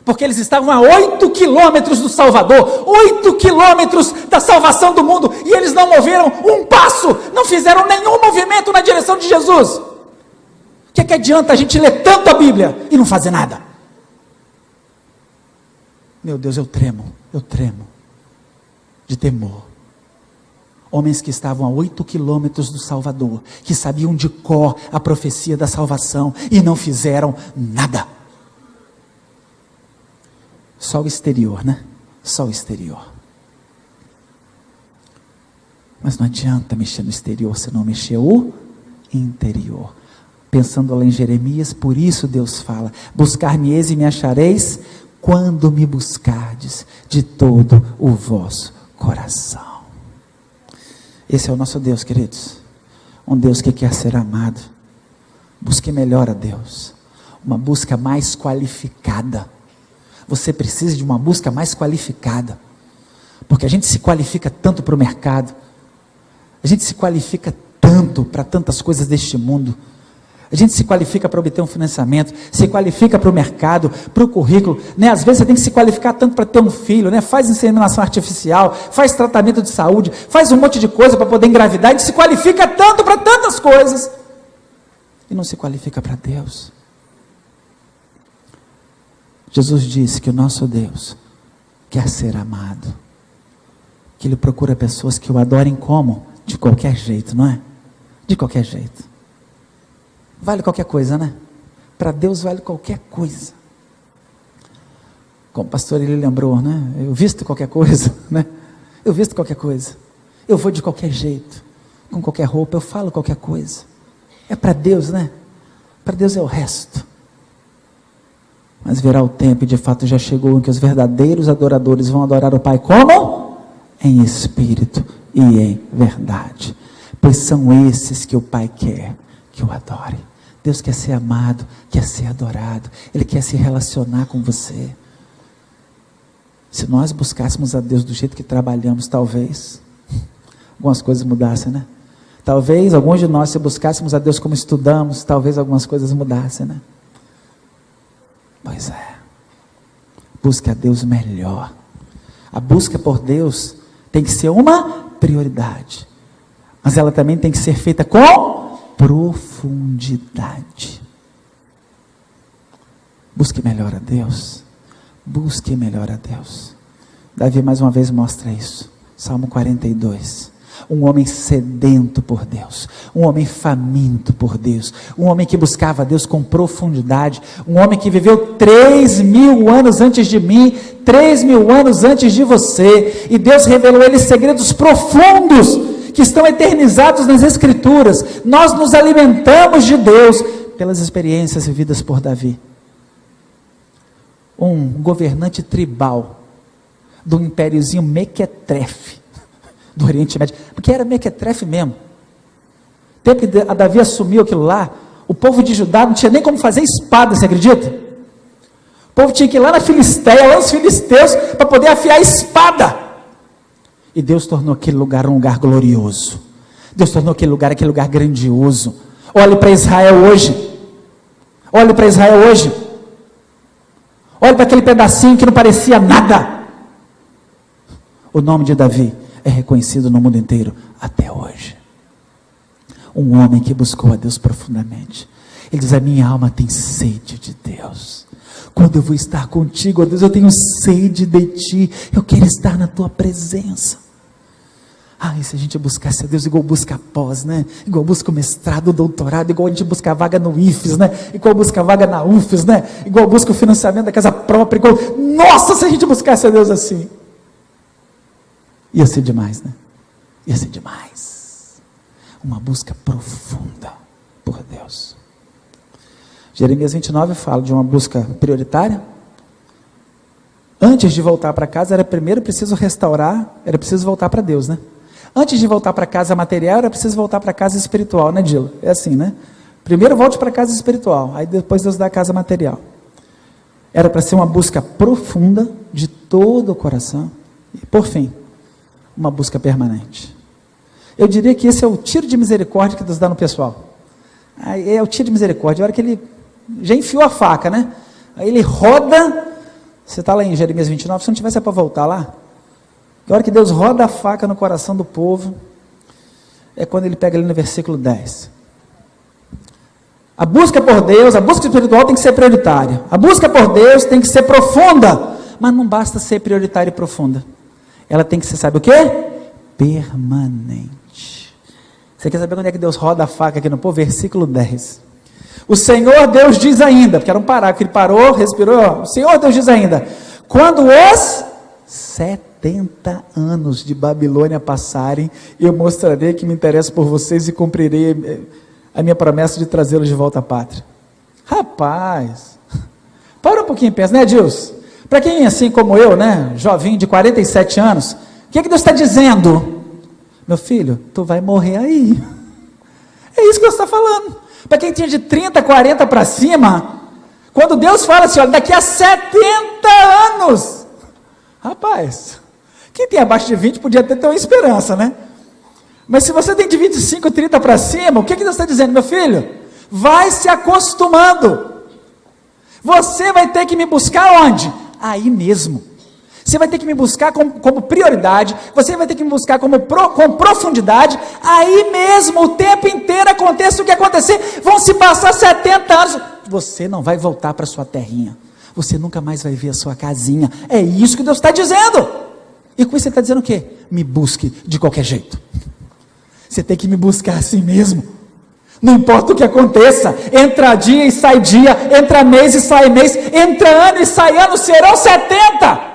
porque eles estavam a 8 quilômetros do Salvador, 8 quilômetros da salvação do mundo, e eles não moveram um passo, não fizeram nenhum movimento na direção de Jesus. O que é que adianta a gente ler tanto a Bíblia e não fazer nada? Meu Deus, eu tremo de temor. Homens que estavam a 8 quilômetros do Salvador, que sabiam de cor a profecia da salvação e não fizeram nada. Só o exterior, né? Só o exterior. Mas não adianta mexer no exterior se não mexer o interior. Pensando lá em Jeremias, por isso Deus fala: buscar-me-eis e me achareis quando me buscardes de todo o vosso coração. Esse é o nosso Deus, queridos. Um Deus que quer ser amado. Busque melhor a Deus. Uma busca mais qualificada. Você precisa de uma busca mais qualificada. Porque a gente se qualifica tanto para o mercado. A gente se qualifica tanto para tantas coisas deste mundo. A gente se qualifica para obter um financiamento, se qualifica para o mercado, para o currículo, né? Às vezes você tem que se qualificar tanto para ter um filho, né? Faz inseminação artificial, faz tratamento de saúde, faz um monte de coisa para poder engravidar, a gente se qualifica tanto para tantas coisas, e não se qualifica para Deus. Jesus disse que o nosso Deus quer ser amado, que Ele procura pessoas que o adorem como? De qualquer jeito, não é? De qualquer jeito. Vale qualquer coisa, né? Para Deus vale qualquer coisa. Como o pastor ele lembrou, né? Eu visto qualquer coisa, né? Eu visto qualquer coisa. Eu vou de qualquer jeito, com qualquer roupa, eu falo qualquer coisa. É para Deus, né? Para Deus é o resto. Mas virá o tempo, e de fato já chegou, em que os verdadeiros adoradores vão adorar o Pai como? Em espírito e em verdade. Pois são esses que o Pai quer que o adore. Deus quer ser amado, quer ser adorado, Ele quer se relacionar com você. Se nós buscássemos a Deus do jeito que trabalhamos, talvez algumas coisas mudassem, né? Talvez alguns de nós, se buscássemos a Deus como estudamos, talvez algumas coisas mudassem, né? Pois é. Busque a Deus melhor. A busca por Deus tem que ser uma prioridade, mas ela também tem que ser feita com profundidade. Busque melhor a Deus. Busque melhor a Deus. Davi mais uma vez mostra isso. Salmo 42. Um homem sedento por Deus, um homem faminto por Deus, um homem que buscava a Deus com profundidade, um homem que viveu 3.000 anos antes de mim, 3.000 anos antes de você, e Deus revelou a ele segredos profundos, que estão eternizados nas Escrituras. Nós nos alimentamos de Deus, pelas experiências vividas por Davi. Um governante tribal, do impériozinho Mequetrefe, do Oriente Médio, porque era Mequetrefe mesmo. Tempo que a Davi assumiu aquilo lá, o povo de Judá não tinha nem como fazer espada, você acredita? O povo tinha que ir lá na Filisteia, lá nos filisteus, para poder afiar a espada. E Deus tornou aquele lugar um lugar glorioso. Deus tornou aquele lugar grandioso. Olhe para Israel hoje. Olhe para Israel hoje. Olhe para aquele pedacinho que não parecia nada. O nome de Davi é reconhecido no mundo inteiro até hoje. Um homem que buscou a Deus profundamente. Ele diz: a minha alma tem sede de Deus. Quando eu vou estar contigo, ó Deus, eu tenho sede de ti. Eu quero estar na tua presença. E se a gente buscasse a Deus igual busca pós, né? Igual busca o mestrado, o doutorado, igual a gente busca a vaga no IFES, né? Igual busca a vaga na UFES, né? Igual busca o financiamento da casa própria, igual... Nossa, se a gente buscasse a Deus assim, ia ser demais, né? Ia ser demais. Uma busca profunda por Deus. Jeremias 29 fala de uma busca prioritária. Antes de voltar para casa, era primeiro preciso restaurar, era preciso voltar para Deus, né? Antes de voltar para casa material, era preciso voltar para casa espiritual, né, Dila? É assim, né? Primeiro volte para a casa espiritual, aí depois Deus dá a casa material. Era para ser uma busca profunda de todo o coração. E por fim, uma busca permanente. Eu diria que esse é o tiro de misericórdia que Deus dá no pessoal. Aí é o tiro de misericórdia, a hora que ele já enfiou a faca, né? Aí ele roda, você está lá em Jeremias 29, se não tivesse é para voltar lá. A hora que Deus roda a faca no coração do povo, é quando ele pega ali no versículo 10. A busca por Deus, a busca espiritual tem que ser prioritária. A busca por Deus tem que ser profunda, mas não basta ser prioritária e profunda. Ela tem que ser, sabe o quê? Permanente. Você quer saber quando é que Deus roda a faca aqui no povo? Versículo 10. O Senhor Deus diz ainda, porque era um parágrafo, ele parou, respirou. O Senhor Deus diz ainda: quando os 70 anos de Babilônia passarem, eu mostrarei que me interesso por vocês e cumprirei a minha promessa de trazê-los de volta à pátria. Rapaz, para um pouquinho e pensa, né, Edilson? Para quem assim como eu, né, jovinho de 47 anos, o que Deus está dizendo? Meu filho, tu vai morrer aí. É isso que Deus está falando. Para quem tinha de 30, 40 para cima, quando Deus fala assim, olha, daqui a 70 anos, rapaz, quem tem abaixo de 20 podia ter uma esperança, né? Mas se você tem de 25, 30 para cima, o que Deus está dizendo? Meu filho, vai se acostumando. Você vai ter que me buscar onde? Aí mesmo. Você vai ter que me buscar como prioridade, você vai ter que me buscar com profundidade, aí mesmo, o tempo inteiro, aconteça o que acontecer, vão se passar 70 anos, você não vai voltar para sua terrinha, você nunca mais vai ver a sua casinha, é isso que Deus está dizendo, e com isso ele está dizendo o quê? Me busque de qualquer jeito, você tem que me buscar assim mesmo, não importa o que aconteça, entra dia e sai dia, entra mês e sai mês, entra ano e sai ano, serão 70,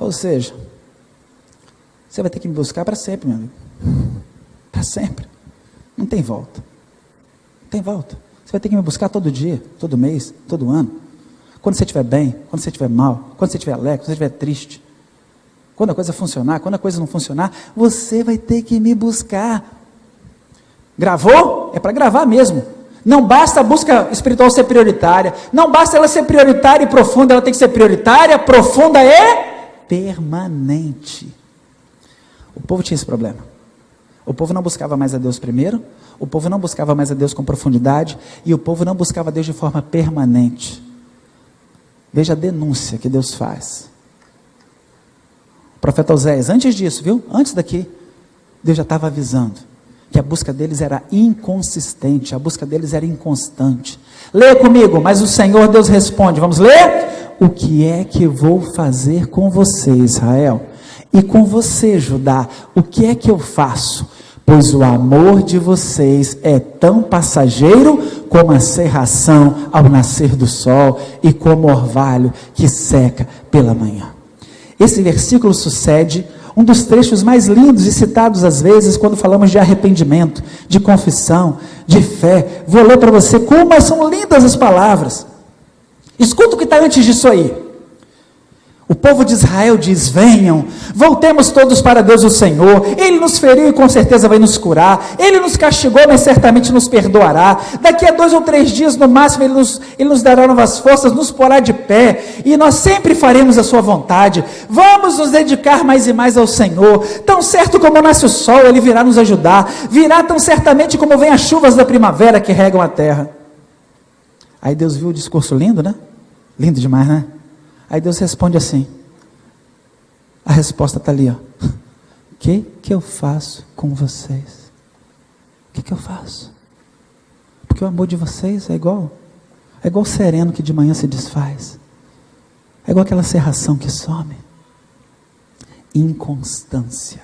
ou seja, você vai ter que me buscar para sempre, meu amigo, para sempre, não tem volta, não tem volta, você vai ter que me buscar todo dia, todo mês, todo ano, quando você estiver bem, quando você estiver mal, quando você estiver alegre, quando você estiver triste, quando a coisa funcionar, quando a coisa não funcionar, você vai ter que me buscar. Gravou? É para gravar mesmo. Não basta a busca espiritual ser prioritária, não basta ela ser prioritária e profunda, ela tem que ser prioritária, profunda e permanente. O povo tinha esse problema. O povo não buscava mais a Deus primeiro, o povo não buscava mais a Deus com profundidade, e o povo não buscava a Deus de forma permanente. Veja a denúncia que Deus faz. O profeta Oséias, antes disso, viu? Antes daqui, Deus já estava avisando que a busca deles era inconsistente, a busca deles era inconstante. Leia comigo, mas o Senhor Deus responde, vamos ler? O que é que vou fazer com você, Israel? E com você, Judá, o que é que eu faço? Pois o amor de vocês é tão passageiro como a cerração ao nascer do sol e como o orvalho que seca pela manhã. Esse versículo sucede um dos trechos mais lindos e citados às vezes quando falamos de arrependimento, de confissão, de fé. Vou ler para você como são lindas as palavras. Escuta o que está antes disso aí. O povo de Israel diz, venham, voltemos todos para Deus o Senhor, Ele nos feriu e com certeza vai nos curar, Ele nos castigou, mas certamente nos perdoará, daqui a 2 ou 3 dias no máximo Ele nos dará novas forças, nos porá de pé, e nós sempre faremos a sua vontade, vamos nos dedicar mais e mais ao Senhor, tão certo como nasce o sol, Ele virá nos ajudar, virá tão certamente como vem as chuvas da primavera que regam a terra. Aí Deus viu o discurso lindo, né? Lindo demais, né? Aí Deus responde assim, a resposta está ali, ó. O que eu faço com vocês? O que eu faço? Porque o amor de vocês é igual o sereno que de manhã se desfaz, é igual aquela cerração que some. Inconstância.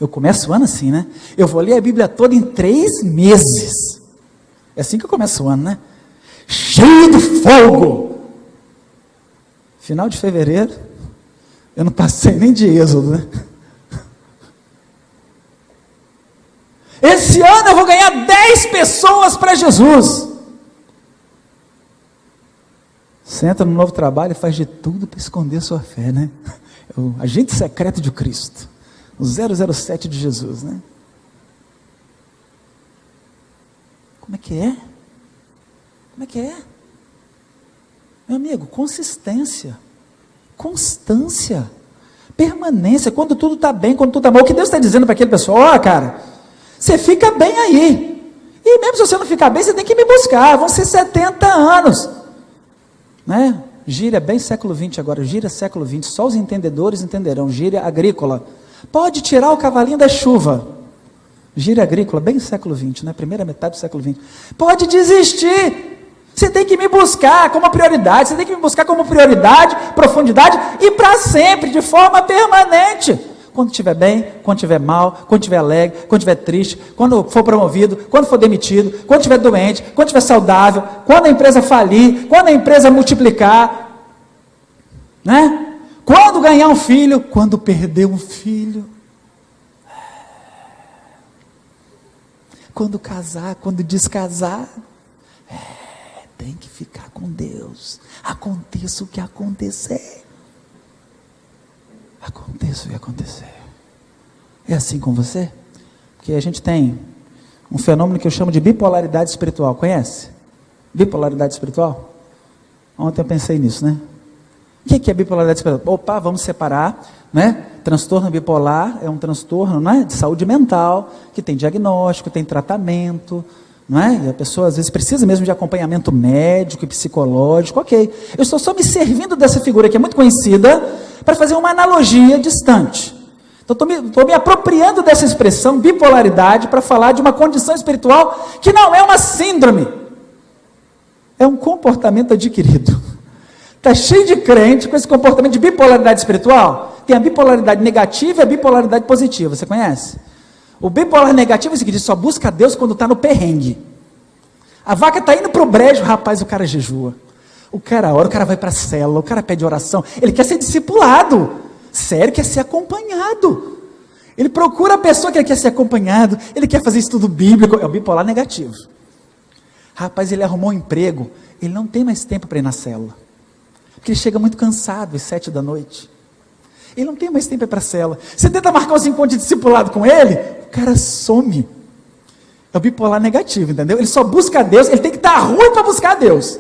Eu começo o ano assim, né? Eu vou ler a Bíblia toda em 3 meses, é assim que eu começo o ano, né? Cheio de fogo. Final de fevereiro, eu não passei nem de Êxodo, né? Esse ano eu vou ganhar 10 pessoas para Jesus. Você entra no novo trabalho e faz de tudo para esconder sua fé, né? O agente secreto de Cristo, o 007 de Jesus, né? Como é que é? Como é que é? Meu amigo, consistência, constância, permanência, quando tudo está bem, quando tudo está bom. O que Deus está dizendo para aquele pessoal, ó, cara, você fica bem aí, e mesmo se você não ficar bem, você tem que me buscar, vão ser 70 anos, né? Gíria bem século 20 agora, gíria século 20, só os entendedores entenderão, gíria agrícola, pode tirar o cavalinho da chuva, gíria agrícola, bem século 20, né? Primeira metade do século 20, pode desistir, você tem que me buscar como prioridade, você tem que me buscar como prioridade, profundidade e para sempre, de forma permanente. Quando estiver bem, quando estiver mal, quando estiver alegre, quando estiver triste, quando for promovido, quando for demitido, quando estiver doente, quando estiver saudável, quando a empresa falir, quando a empresa multiplicar, né? Quando ganhar um filho, quando perder um filho, quando casar, quando descasar, tem que ficar com Deus, aconteça o que acontecer, aconteça o que acontecer. É assim com você? Porque a gente tem um fenômeno que eu chamo de bipolaridade espiritual, conhece? Bipolaridade espiritual? Ontem eu pensei nisso, né? O que é bipolaridade espiritual? Opa, vamos separar, né? Transtorno bipolar é um transtorno, né, de saúde mental, que tem diagnóstico, tem tratamento, não é? E a pessoa às vezes precisa mesmo de acompanhamento médico e psicológico, ok. Eu estou só me servindo dessa figura que é muito conhecida, para fazer uma analogia distante. Então estou me apropriando dessa expressão, bipolaridade, para falar de uma condição espiritual que não é uma síndrome, é um comportamento adquirido. Está cheio de crente com esse comportamento de bipolaridade espiritual. Tem a bipolaridade negativa e a bipolaridade positiva, você conhece? O bipolar negativo é o seguinte, só busca Deus quando está no perrengue. A vaca está indo para o brejo, rapaz, o cara jejua. O cara ora, o cara vai para a célula, o cara pede oração, ele quer ser discipulado. Sério, quer ser acompanhado. Ele procura a pessoa que ele quer ser acompanhado, ele quer fazer estudo bíblico, é o bipolar negativo. Rapaz, ele arrumou um emprego, ele não tem mais tempo para ir na célula. Porque ele chega muito cansado às 7 da noite. Ele não tem mais tempo para ir para a célula. Você tenta marcar os encontros de discipulado com ele, o cara some. É o bipolar negativo, entendeu? Ele só busca Deus, ele tem que estar ruim para buscar Deus.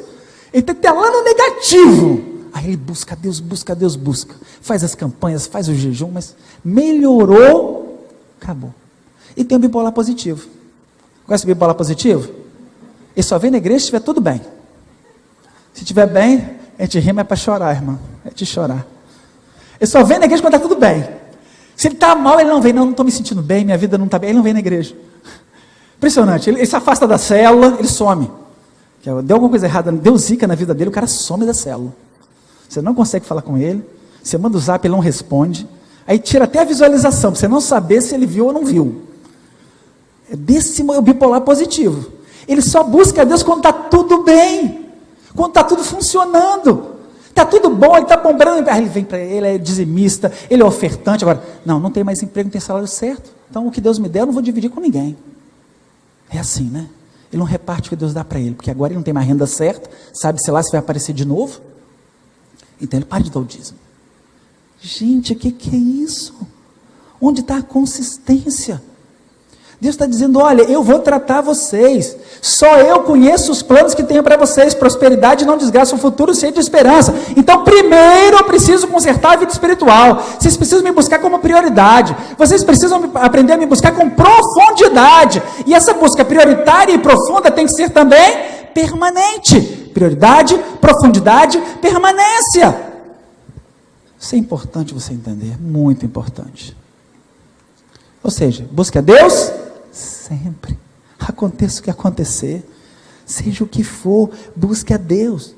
Ele tem que estar lá no negativo. Aí ele busca Deus, busca Deus, busca. Faz as campanhas, faz o jejum, mas melhorou Acabou. E tem o bipolar positivo. Conhece o bipolar positivo? Ele só vem na igreja se estiver tudo bem. Se estiver bem, a gente rima é para chorar, irmão. É de chorar. Ele só vem na igreja quando está tudo bem. Se ele está mal, ele não vem. Não estou me sentindo bem, minha vida não está bem. Ele não vem na igreja. Impressionante. Ele se afasta da célula, ele some. Deu alguma coisa errada, deu zica na vida dele, o cara some da célula. Você não consegue falar com ele. Você manda o zap, ele não responde. Aí tira até a visualização, para você não saber se ele viu ou não viu. É desse o bipolar positivo. Ele só busca a Deus quando está tudo bem. Quando está tudo funcionando. Está tudo bom, ele está bombrando. Aí ele vem para ele, é dizimista, ele é ofertante. Agora, não tem mais emprego, não tem salário certo. Então o que Deus me der, eu não vou dividir com ninguém. É assim, né? Ele não reparte o que Deus dá para ele, porque agora ele não tem mais renda certa, sabe, sei lá, se vai aparecer de novo. Então ele para de dar o dízimo. Gente, o que é isso? Onde está a consistência? Deus está dizendo, olha, eu vou tratar vocês, só eu conheço os planos que tenho para vocês, prosperidade e não desgraça, um futuro cheio de esperança. Então primeiro eu preciso consertar a vida espiritual, vocês precisam me buscar como prioridade, vocês precisam aprender a me buscar com profundidade, e essa busca prioritária e profunda tem que ser também permanente. Prioridade, profundidade, permanência. Isso é importante você entender, muito importante. Ou seja, busque a Deus sempre, aconteça o que acontecer, seja o que for, busque a Deus.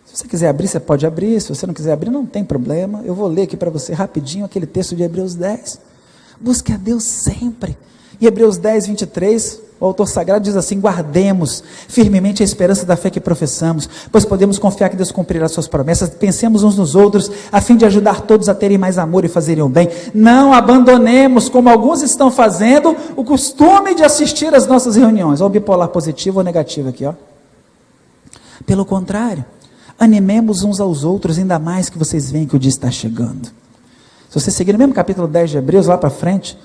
Se você quiser abrir, você pode abrir, se você não quiser abrir, não tem problema, eu vou ler aqui para você rapidinho aquele texto de Hebreus 10, busque a Deus sempre. Em Hebreus 10, 23, o autor sagrado diz assim, guardemos firmemente a esperança da fé que professamos, pois podemos confiar que Deus cumprirá suas promessas, pensemos uns nos outros, a fim de ajudar todos a terem mais amor e fazerem o bem, não abandonemos, como alguns estão fazendo, o costume de assistir às nossas reuniões, olha o bipolar positivo ou negativo aqui, ó. Pelo contrário, animemos uns aos outros, ainda mais que vocês veem que o dia está chegando. Se você seguir no mesmo capítulo 10 de Hebreus, lá para frente,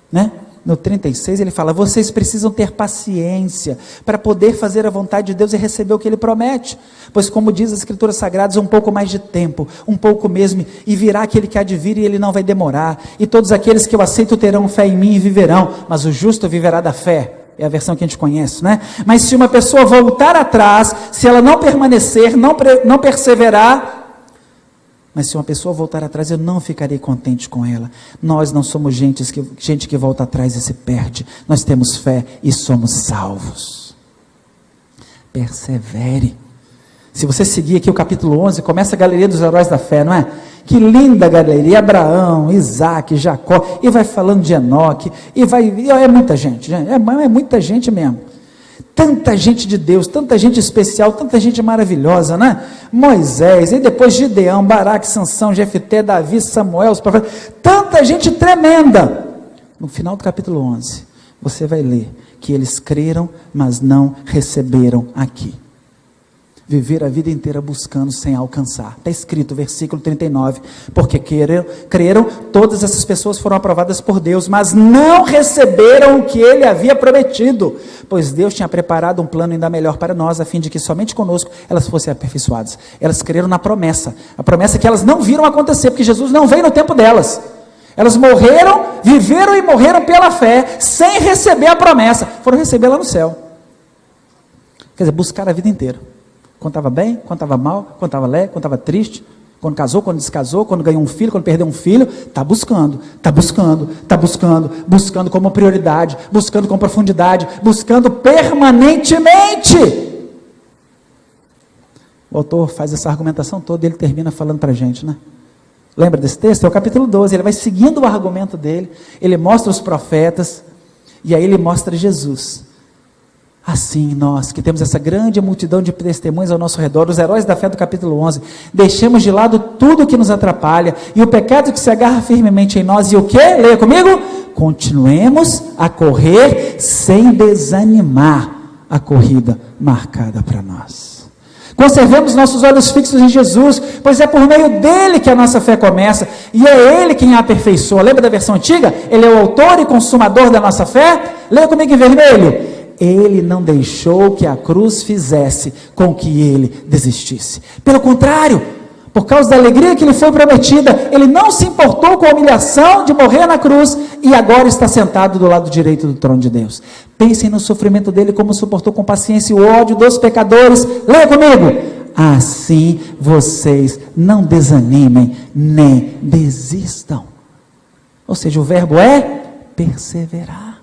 né? No 36 ele fala, vocês precisam ter paciência para poder fazer a vontade de Deus e receber o que Ele promete, pois como diz as Escrituras Sagradas, um pouco mais de tempo, um pouco mesmo, e virá aquele que há de vir e Ele não vai demorar, e todos aqueles que eu aceito terão fé em mim e viverão, mas o justo viverá da fé, é a versão que a gente conhece, né? Mas se uma pessoa voltar atrás, se ela não permanecer, não perseverar, mas se uma pessoa voltar atrás, eu não ficarei contente com ela. Nós não somos gente que volta atrás e se perde. Nós temos fé e somos salvos. Persevere. Se você seguir aqui o capítulo 11, começa a galeria dos heróis da fé, não é? Que linda galeria, Abraão, Isaac, Jacó, e vai falando de Enoque, é muita gente, é muita gente mesmo. Tanta gente de Deus, tanta gente especial, tanta gente maravilhosa, né? Moisés, e depois Gideão, Baraque, Sansão, Jefté, Davi, Samuel, os profetas, tanta gente tremenda. No final do capítulo 11, você vai ler que eles creram, mas não receberam aqui. Viver a vida inteira buscando sem alcançar. Está escrito, versículo 39, porque creram, todas essas pessoas foram aprovadas por Deus, mas não receberam o que Ele havia prometido, pois Deus tinha preparado um plano ainda melhor para nós, a fim de que somente conosco elas fossem aperfeiçoadas. Elas creram na promessa, a promessa que elas não viram acontecer, porque Jesus não veio no tempo delas. Elas morreram, viveram e morreram pela fé, sem receber a promessa, foram receber lá no céu. Quer dizer, buscar a vida inteira. Quando estava bem, quando estava mal, quando estava alegre, quando estava triste, quando casou, quando descasou, quando ganhou um filho, quando perdeu um filho, está buscando como prioridade, buscando com profundidade, buscando permanentemente. O autor faz essa argumentação toda e ele termina falando para a gente, né? Lembra desse texto? É o capítulo 12, ele vai seguindo o argumento dele, ele mostra os profetas, e aí ele mostra Jesus. Assim, nós que temos essa grande multidão de testemunhas ao nosso redor, os heróis da fé do capítulo 11, deixemos de lado tudo que nos atrapalha, e o pecado que se agarra firmemente em nós, e o que? Leia comigo, continuemos a correr sem desanimar a corrida marcada para nós. Conservemos nossos olhos fixos em Jesus, pois é por meio dele que a nossa fé começa, e é ele quem a aperfeiçoa. Lembra da versão antiga? Ele é o autor e consumador da nossa fé. Leia comigo em vermelho. Ele não deixou que a cruz fizesse com que ele desistisse. Pelo contrário, Por causa da alegria que lhe foi prometida, ele não se importou com a humilhação de morrer na cruz e agora está sentado do lado direito do trono de Deus. Pensem no sofrimento dele, como suportou com paciência o ódio dos pecadores. Leia comigo. Assim vocês não desanimem nem desistam. Ou seja, o verbo é perseverar.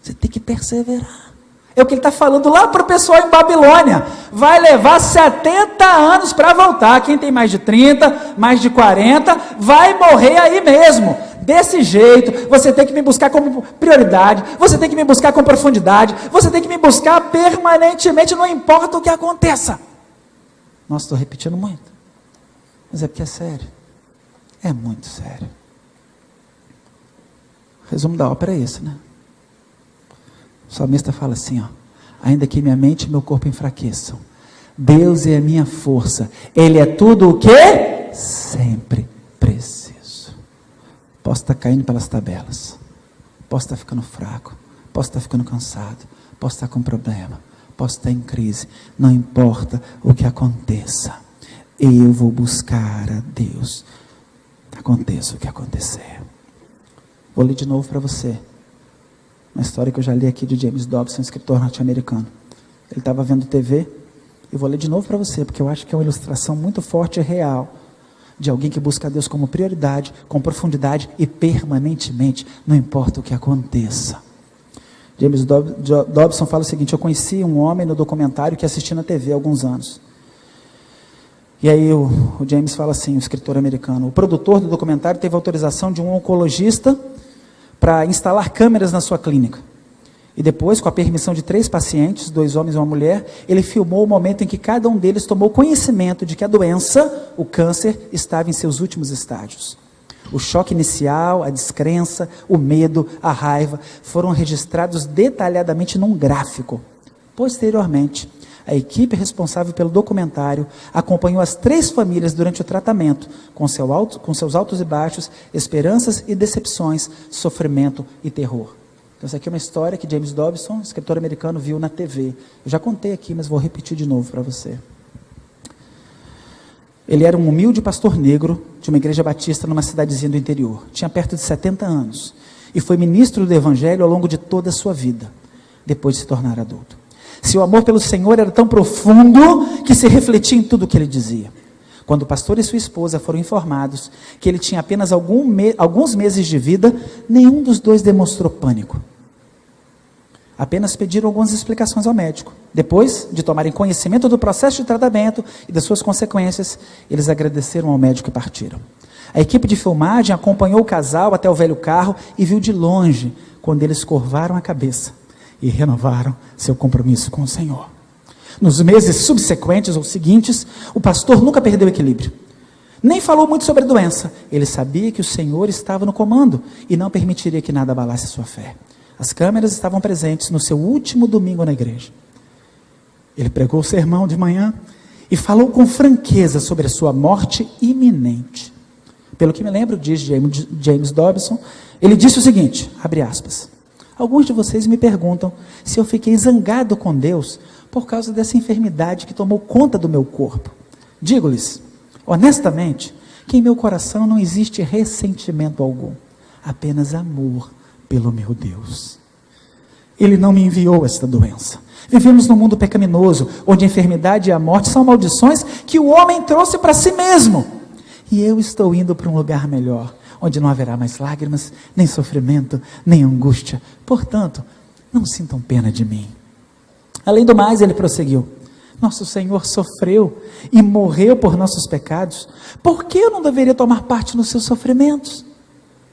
Você tem que perseverar. É o que ele está falando lá para o pessoal em Babilônia. Vai levar 70 anos para voltar. Quem tem mais de 30, mais de 40, vai morrer aí mesmo. Desse jeito, você tem que me buscar como prioridade, você tem que me buscar com profundidade, você tem que me buscar permanentemente, não importa o que aconteça. Nossa, estou repetindo muito. Mas é porque é sério. É muito sério. O resumo da ópera é esse, né? O salmista fala assim, ó: ainda que minha mente e meu corpo enfraqueçam, Deus é a minha força, Ele é tudo o que sempre preciso. Posso estar caindo pelas tabelas, posso estar ficando fraco, posso estar ficando cansado, posso estar com problema, posso estar em crise, não importa o que aconteça, eu vou buscar a Deus, aconteça o que acontecer. Vou ler de novo para você uma história que eu já li aqui de James Dobson, escritor norte-americano. Ele estava vendo TV, eu vou ler de novo para você, porque eu acho que é uma ilustração muito forte e real, de alguém que busca a Deus como prioridade, com profundidade e permanentemente, não importa o que aconteça. James Dobson fala o seguinte: eu conheci um homem no documentário que assisti na TV há alguns anos. E aí o James fala assim, o escritor americano: o produtor do documentário teve autorização de um oncologista para instalar câmeras na sua clínica. E depois, com a permissão de 3 pacientes, 2 homens e uma mulher, ele filmou o momento em que cada um deles tomou conhecimento de que a doença, o câncer, estava em seus últimos estágios. O choque inicial, a descrença, o medo, a raiva, foram registrados detalhadamente num gráfico. Posteriormente, a equipe responsável pelo documentário acompanhou as 3 famílias durante o tratamento, com seus altos e baixos, esperanças e decepções, sofrimento e terror. Então, essa aqui é uma história que James Dobson, escritor americano, viu na TV. Eu já contei aqui, mas vou repetir de novo para você. Ele era um humilde pastor negro de uma igreja batista numa cidadezinha do interior. Tinha perto de 70 anos e foi ministro do evangelho ao longo de toda a sua vida, depois de se tornar adulto. Seu amor pelo Senhor era tão profundo que se refletia em tudo o que ele dizia. Quando o pastor e sua esposa foram informados que ele tinha apenas alguns meses de vida, nenhum dos dois demonstrou pânico. Apenas pediram algumas explicações ao médico. Depois de tomarem conhecimento do processo de tratamento e das suas consequências, eles agradeceram ao médico e partiram. A equipe de filmagem acompanhou o casal até o velho carro e viu de longe quando eles curvaram a cabeça e renovaram seu compromisso com o Senhor. Nos meses subsequentes ou seguintes, o pastor nunca perdeu o equilíbrio. Nem falou muito sobre a doença. Ele sabia que o Senhor estava no comando e não permitiria que nada abalasse a sua fé. As câmeras estavam presentes no seu último domingo na igreja. Ele pregou o sermão de manhã e falou com franqueza sobre a sua morte iminente. Pelo que me lembro, diz James Dobson, ele disse o seguinte, abre aspas: alguns de vocês me perguntam se eu fiquei zangado com Deus por causa dessa enfermidade que tomou conta do meu corpo. Digo-lhes, honestamente, que em meu coração não existe ressentimento algum, apenas amor pelo meu Deus. Ele não me enviou esta doença. Vivemos num mundo pecaminoso, onde a enfermidade e a morte são maldições que o homem trouxe para si mesmo. E eu estou indo para um lugar melhor, onde não haverá mais lágrimas, nem sofrimento, nem angústia. Portanto, não sintam pena de mim. Além do mais, ele prosseguiu: nosso Senhor sofreu e morreu por nossos pecados. Por que eu não deveria tomar parte nos seus sofrimentos?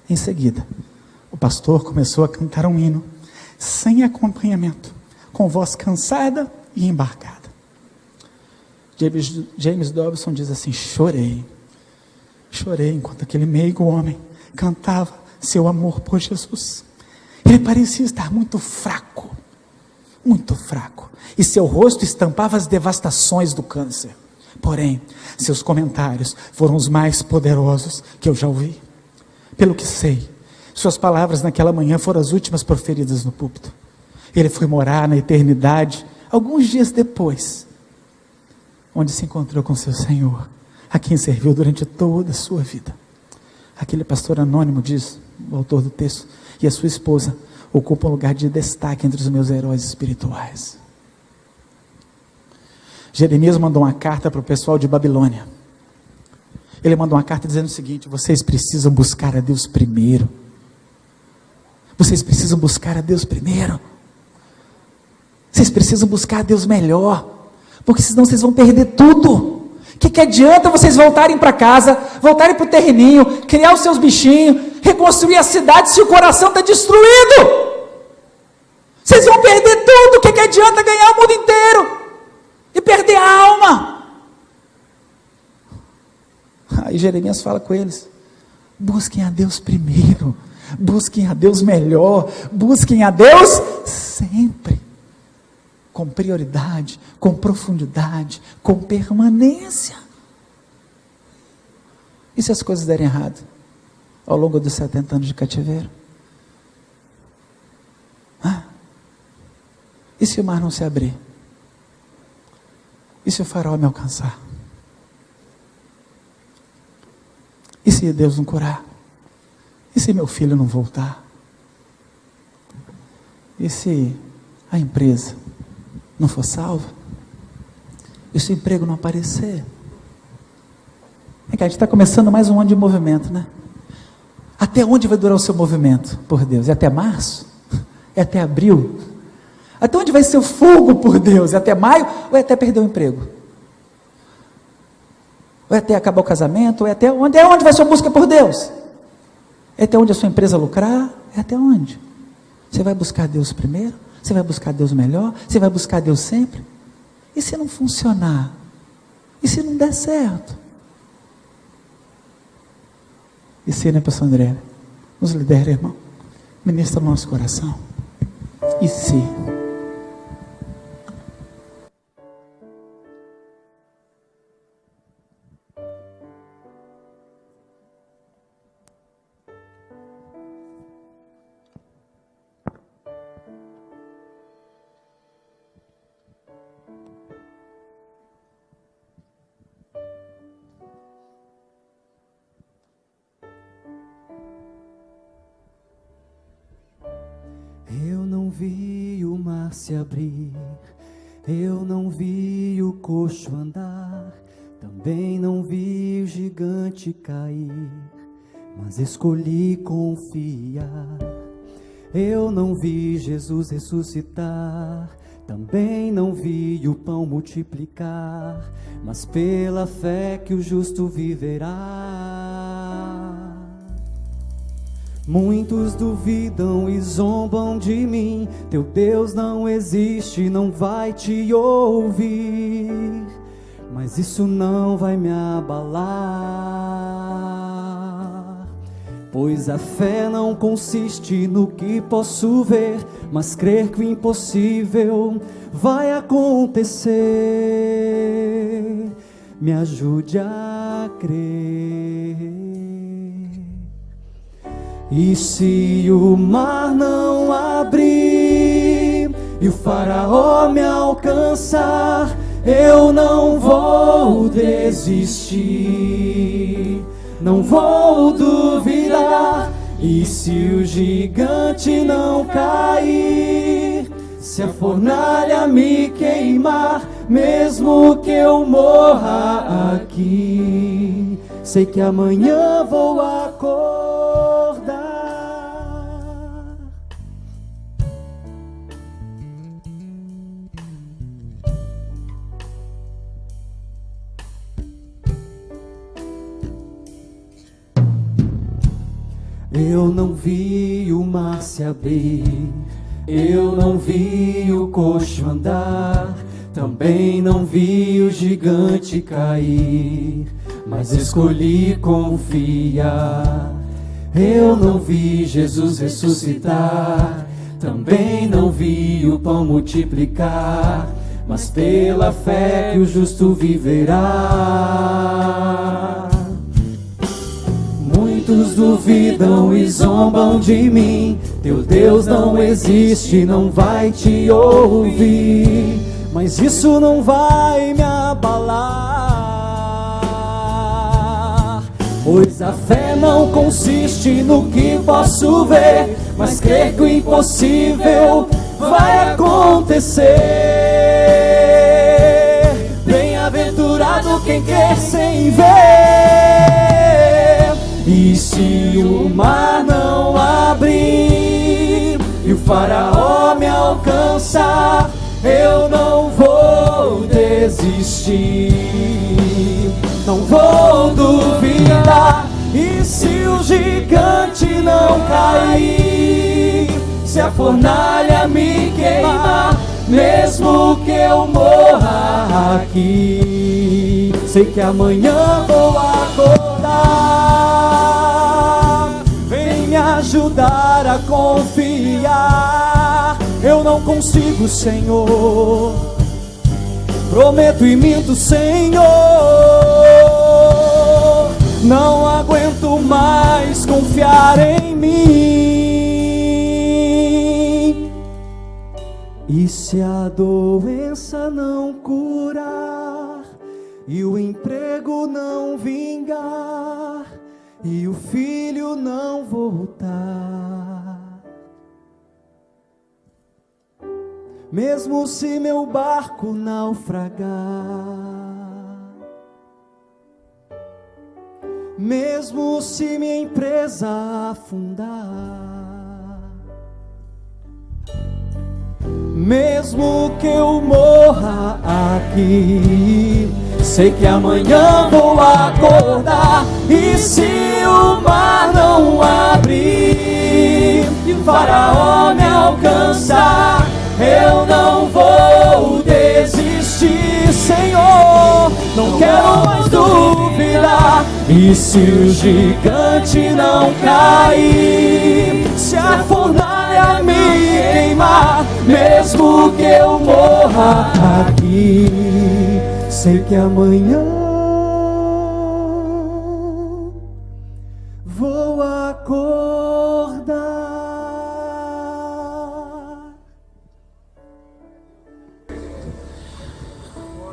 Em seguida, o pastor começou a cantar um hino, sem acompanhamento, com voz cansada e embarcada. James Dobson diz assim: chorei enquanto aquele meigo homem cantava seu amor por Jesus. Ele parecia estar muito fraco, e seu rosto estampava as devastações do câncer. Porém, seus comentários foram os mais poderosos que eu já ouvi. Pelo que sei, suas palavras naquela manhã foram as últimas proferidas no púlpito. Ele foi morar na eternidade alguns dias depois, onde se encontrou com seu Senhor, a quem serviu durante toda a sua vida. Aquele pastor anônimo diz, o autor do texto, e a sua esposa ocupam um lugar de destaque entre os meus heróis espirituais. Jeremias mandou uma carta para o pessoal de Babilônia. Ele mandou uma carta dizendo o seguinte: vocês precisam buscar a Deus primeiro. Vocês precisam buscar a Deus primeiro. Vocês precisam buscar a Deus melhor, porque senão vocês vão perder tudo. O que adianta vocês voltarem para casa, voltarem para o terreninho, criar os seus bichinhos, reconstruir a cidade se o coração está destruído? Vocês vão perder tudo. O que adianta ganhar o mundo inteiro e perder a alma? Aí Jeremias fala com eles: busquem a Deus primeiro, busquem a Deus melhor, busquem a Deus sempre, com prioridade, com profundidade, com permanência. E se as coisas derem errado ao longo dos 70 anos de cativeiro? E se o mar não se abrir? E se o farol me alcançar? E se Deus não curar? E se meu filho não voltar? E se a empresa não for salva? E se o emprego não aparecer? A gente está começando mais um ano de movimento, né? Até onde vai durar o seu movimento, por Deus? É até março? É até abril? Até onde vai ser o fogo, por Deus? É até maio? Ou é até perder o emprego? Ou é até acabar o casamento? Ou é até onde? É onde vai sua busca por Deus? É até onde a sua empresa lucrar? É até onde? Você vai buscar Deus primeiro? Você vai buscar Deus melhor? Você vai buscar Deus sempre? E se não funcionar? E se não der certo? E se, né, pastor André? Nos lidera, irmão. Ministra no nosso coração. E se? Eu não vi o mar se abrir, eu não vi o coxo andar, também não vi o gigante cair, mas escolhi confiar. Eu não vi Jesus ressuscitar, também não vi o pão multiplicar, mas pela fé que o justo viverá. Muitos duvidam e zombam de mim, teu Deus não existe, não vai te ouvir, mas isso não vai me abalar, pois a fé não consiste no que posso ver, mas crer que o impossível vai acontecer. Me ajude a crer. E se o mar não abrir e o faraó me alcançar, eu não vou desistir, não vou duvidar. E se o gigante não cair, se a fornalha me queimar, mesmo que eu morra aqui, sei que amanhã vou acordar. Eu não vi o mar se abrir, eu não vi o coxo andar, também não vi o gigante cair, mas escolhi confiar. Eu não vi Jesus ressuscitar, também não vi o pão multiplicar, mas pela fé que o justo viverá. Muitos duvidam e zombam de mim, teu Deus não existe, não vai te ouvir, mas isso não vai me abalar, Pois a fé não consiste no que posso ver, mas crer que o impossível vai acontecer. Bem-aventurado quem quer sem ver. E se o mar não abrir e o faraó me alcançar, eu não vou desistir, não vou duvidar. E se o gigante não cair, se a fornalha me queimar, mesmo que eu morra aqui, sei que amanhã vou acordar. Vem me ajudar a confiar. Eu não consigo, Senhor, prometo e minto, Senhor. Não aguento mais confiar em mim. E se a doença não curar, e o emprego não vingar, e o filho não voltar, mesmo se meu barco naufragar, mesmo se minha empresa afundar, mesmo que eu morra aqui, sei que amanhã vou acordar. E se o mar não abrir e o faraó me alcançar, eu não vou desistir, Senhor, não quero mais duvidar. E se o gigante não cair, se a fornalha me queimar, mesmo que eu morra aqui, sei que amanhã vou acordar.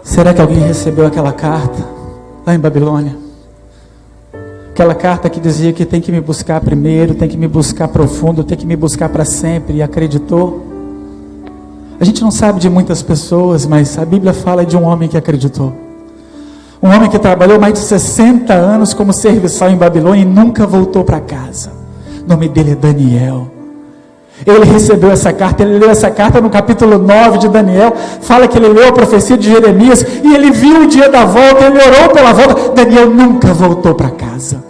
Será que alguém recebeu aquela carta lá em Babilônia? Aquela carta que dizia que tem que me buscar primeiro, tem que me buscar profundo, tem que me buscar para sempre, e acreditou? A gente não sabe de muitas pessoas, mas a Bíblia fala de um homem que acreditou. Um homem que trabalhou mais de 60 anos como serviçal em Babilônia e nunca voltou para casa. O nome dele é Daniel. Ele recebeu essa carta, ele leu essa carta no capítulo 9 de Daniel, fala que ele leu a profecia de Jeremias, e ele viu o dia da volta, ele orou pela volta. Daniel nunca voltou para casa,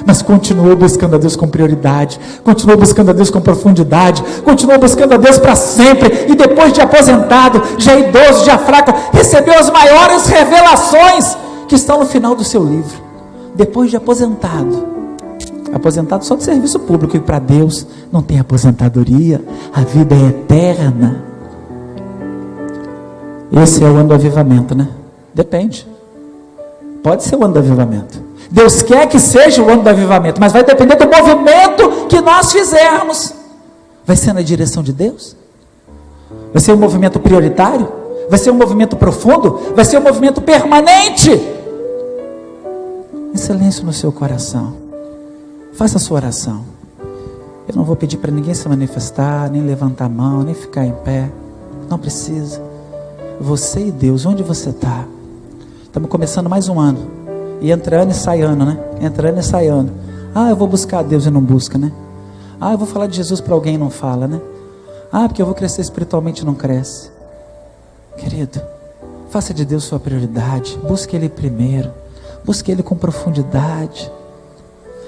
mas continuou buscando a Deus com prioridade, continuou buscando a Deus com profundidade, continuou buscando a Deus para sempre, e depois de aposentado, já idoso, já fraco, recebeu as maiores revelações, que estão no final do seu livro. Depois de aposentado só de serviço público, e para Deus não tem aposentadoria, a vida é eterna. Esse é o ano do avivamento, né? Depende, pode ser o ano do avivamento. Deus quer que seja o ano do avivamento, mas vai depender do movimento que nós fizermos. Vai ser na direção de Deus? Vai ser um movimento prioritário? Vai ser um movimento profundo? Vai ser um movimento permanente? Em silêncio no seu coração, faça a sua oração. Eu não vou pedir para ninguém se manifestar, nem levantar a mão, nem ficar em pé. Não precisa. Você e Deus, onde você está? Estamos começando mais um ano, e entra ano e sai ano, né? Entra ano e sai ano. Ah, eu vou buscar a Deus e não busca, né? Ah, eu vou falar de Jesus para alguém e não fala, né? Ah, porque eu vou crescer espiritualmente e não cresce. Querido, faça de Deus sua prioridade. Busque Ele primeiro, busque Ele com profundidade,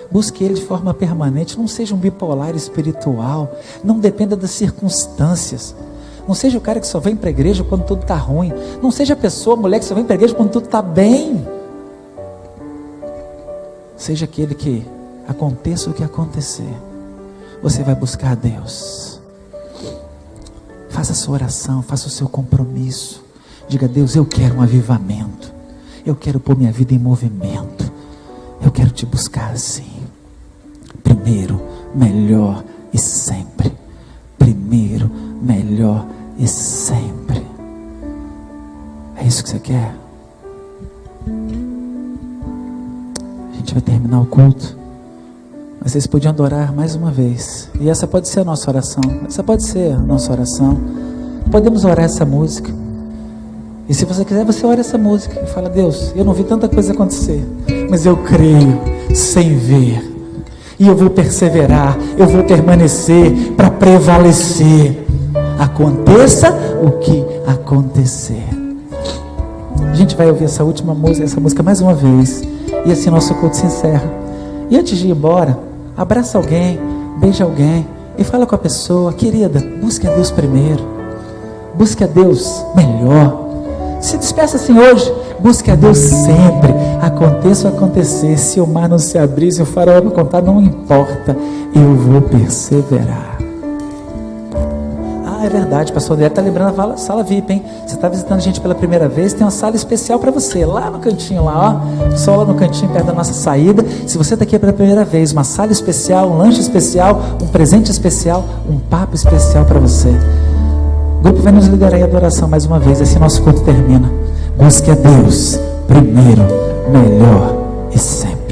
busque Ele de forma permanente. Não seja um bipolar espiritual, não dependa das circunstâncias. Não seja o cara que só vem para a igreja quando tudo está ruim. Não seja a pessoa, a mulher que só vem para a igreja quando tudo está bem. Seja aquele que, aconteça o que acontecer, você vai buscar a Deus. Faça a sua oração, faça o seu compromisso. Diga a Deus: eu quero um avivamento, eu quero pôr minha vida em movimento, eu quero te buscar assim. Primeiro, melhor e sempre. Primeiro, melhor e sempre. É isso que você quer? A gente vai vai terminar o culto. Mas vocês podiam adorar mais uma vez. E essa pode ser a nossa oração. Essa pode ser a nossa oração. Podemos orar essa música. E se você quiser, você ora essa música e fala: Deus, eu não vi tanta coisa acontecer, mas eu creio sem ver. E eu vou perseverar, eu vou permanecer para prevalecer. Aconteça o que acontecer. A gente vai ouvir essa última música, essa música mais uma vez. E assim nosso culto se encerra. E antes de ir embora, abraça alguém, beija alguém e fala com a pessoa: querida, busque a Deus primeiro. Busque a Deus melhor. Se despeça assim hoje, busque a Deus sempre. Aconteça o acontecer, se o mar não se abrir, se o farol não contar, não importa, eu vou perseverar. Ah, é verdade, pastor André está lembrando a sala VIP, hein? Você está visitando a gente pela primeira vez, tem uma sala especial para você, lá no cantinho, lá, ó, só lá no cantinho, perto da nossa saída. Se você está aqui pela primeira vez, uma sala especial, um lanche especial, um presente especial, um papo especial para você. O grupo vai nos liderar em adoração mais uma vez, assim nosso culto termina. Busque a Deus primeiro, melhor e sempre.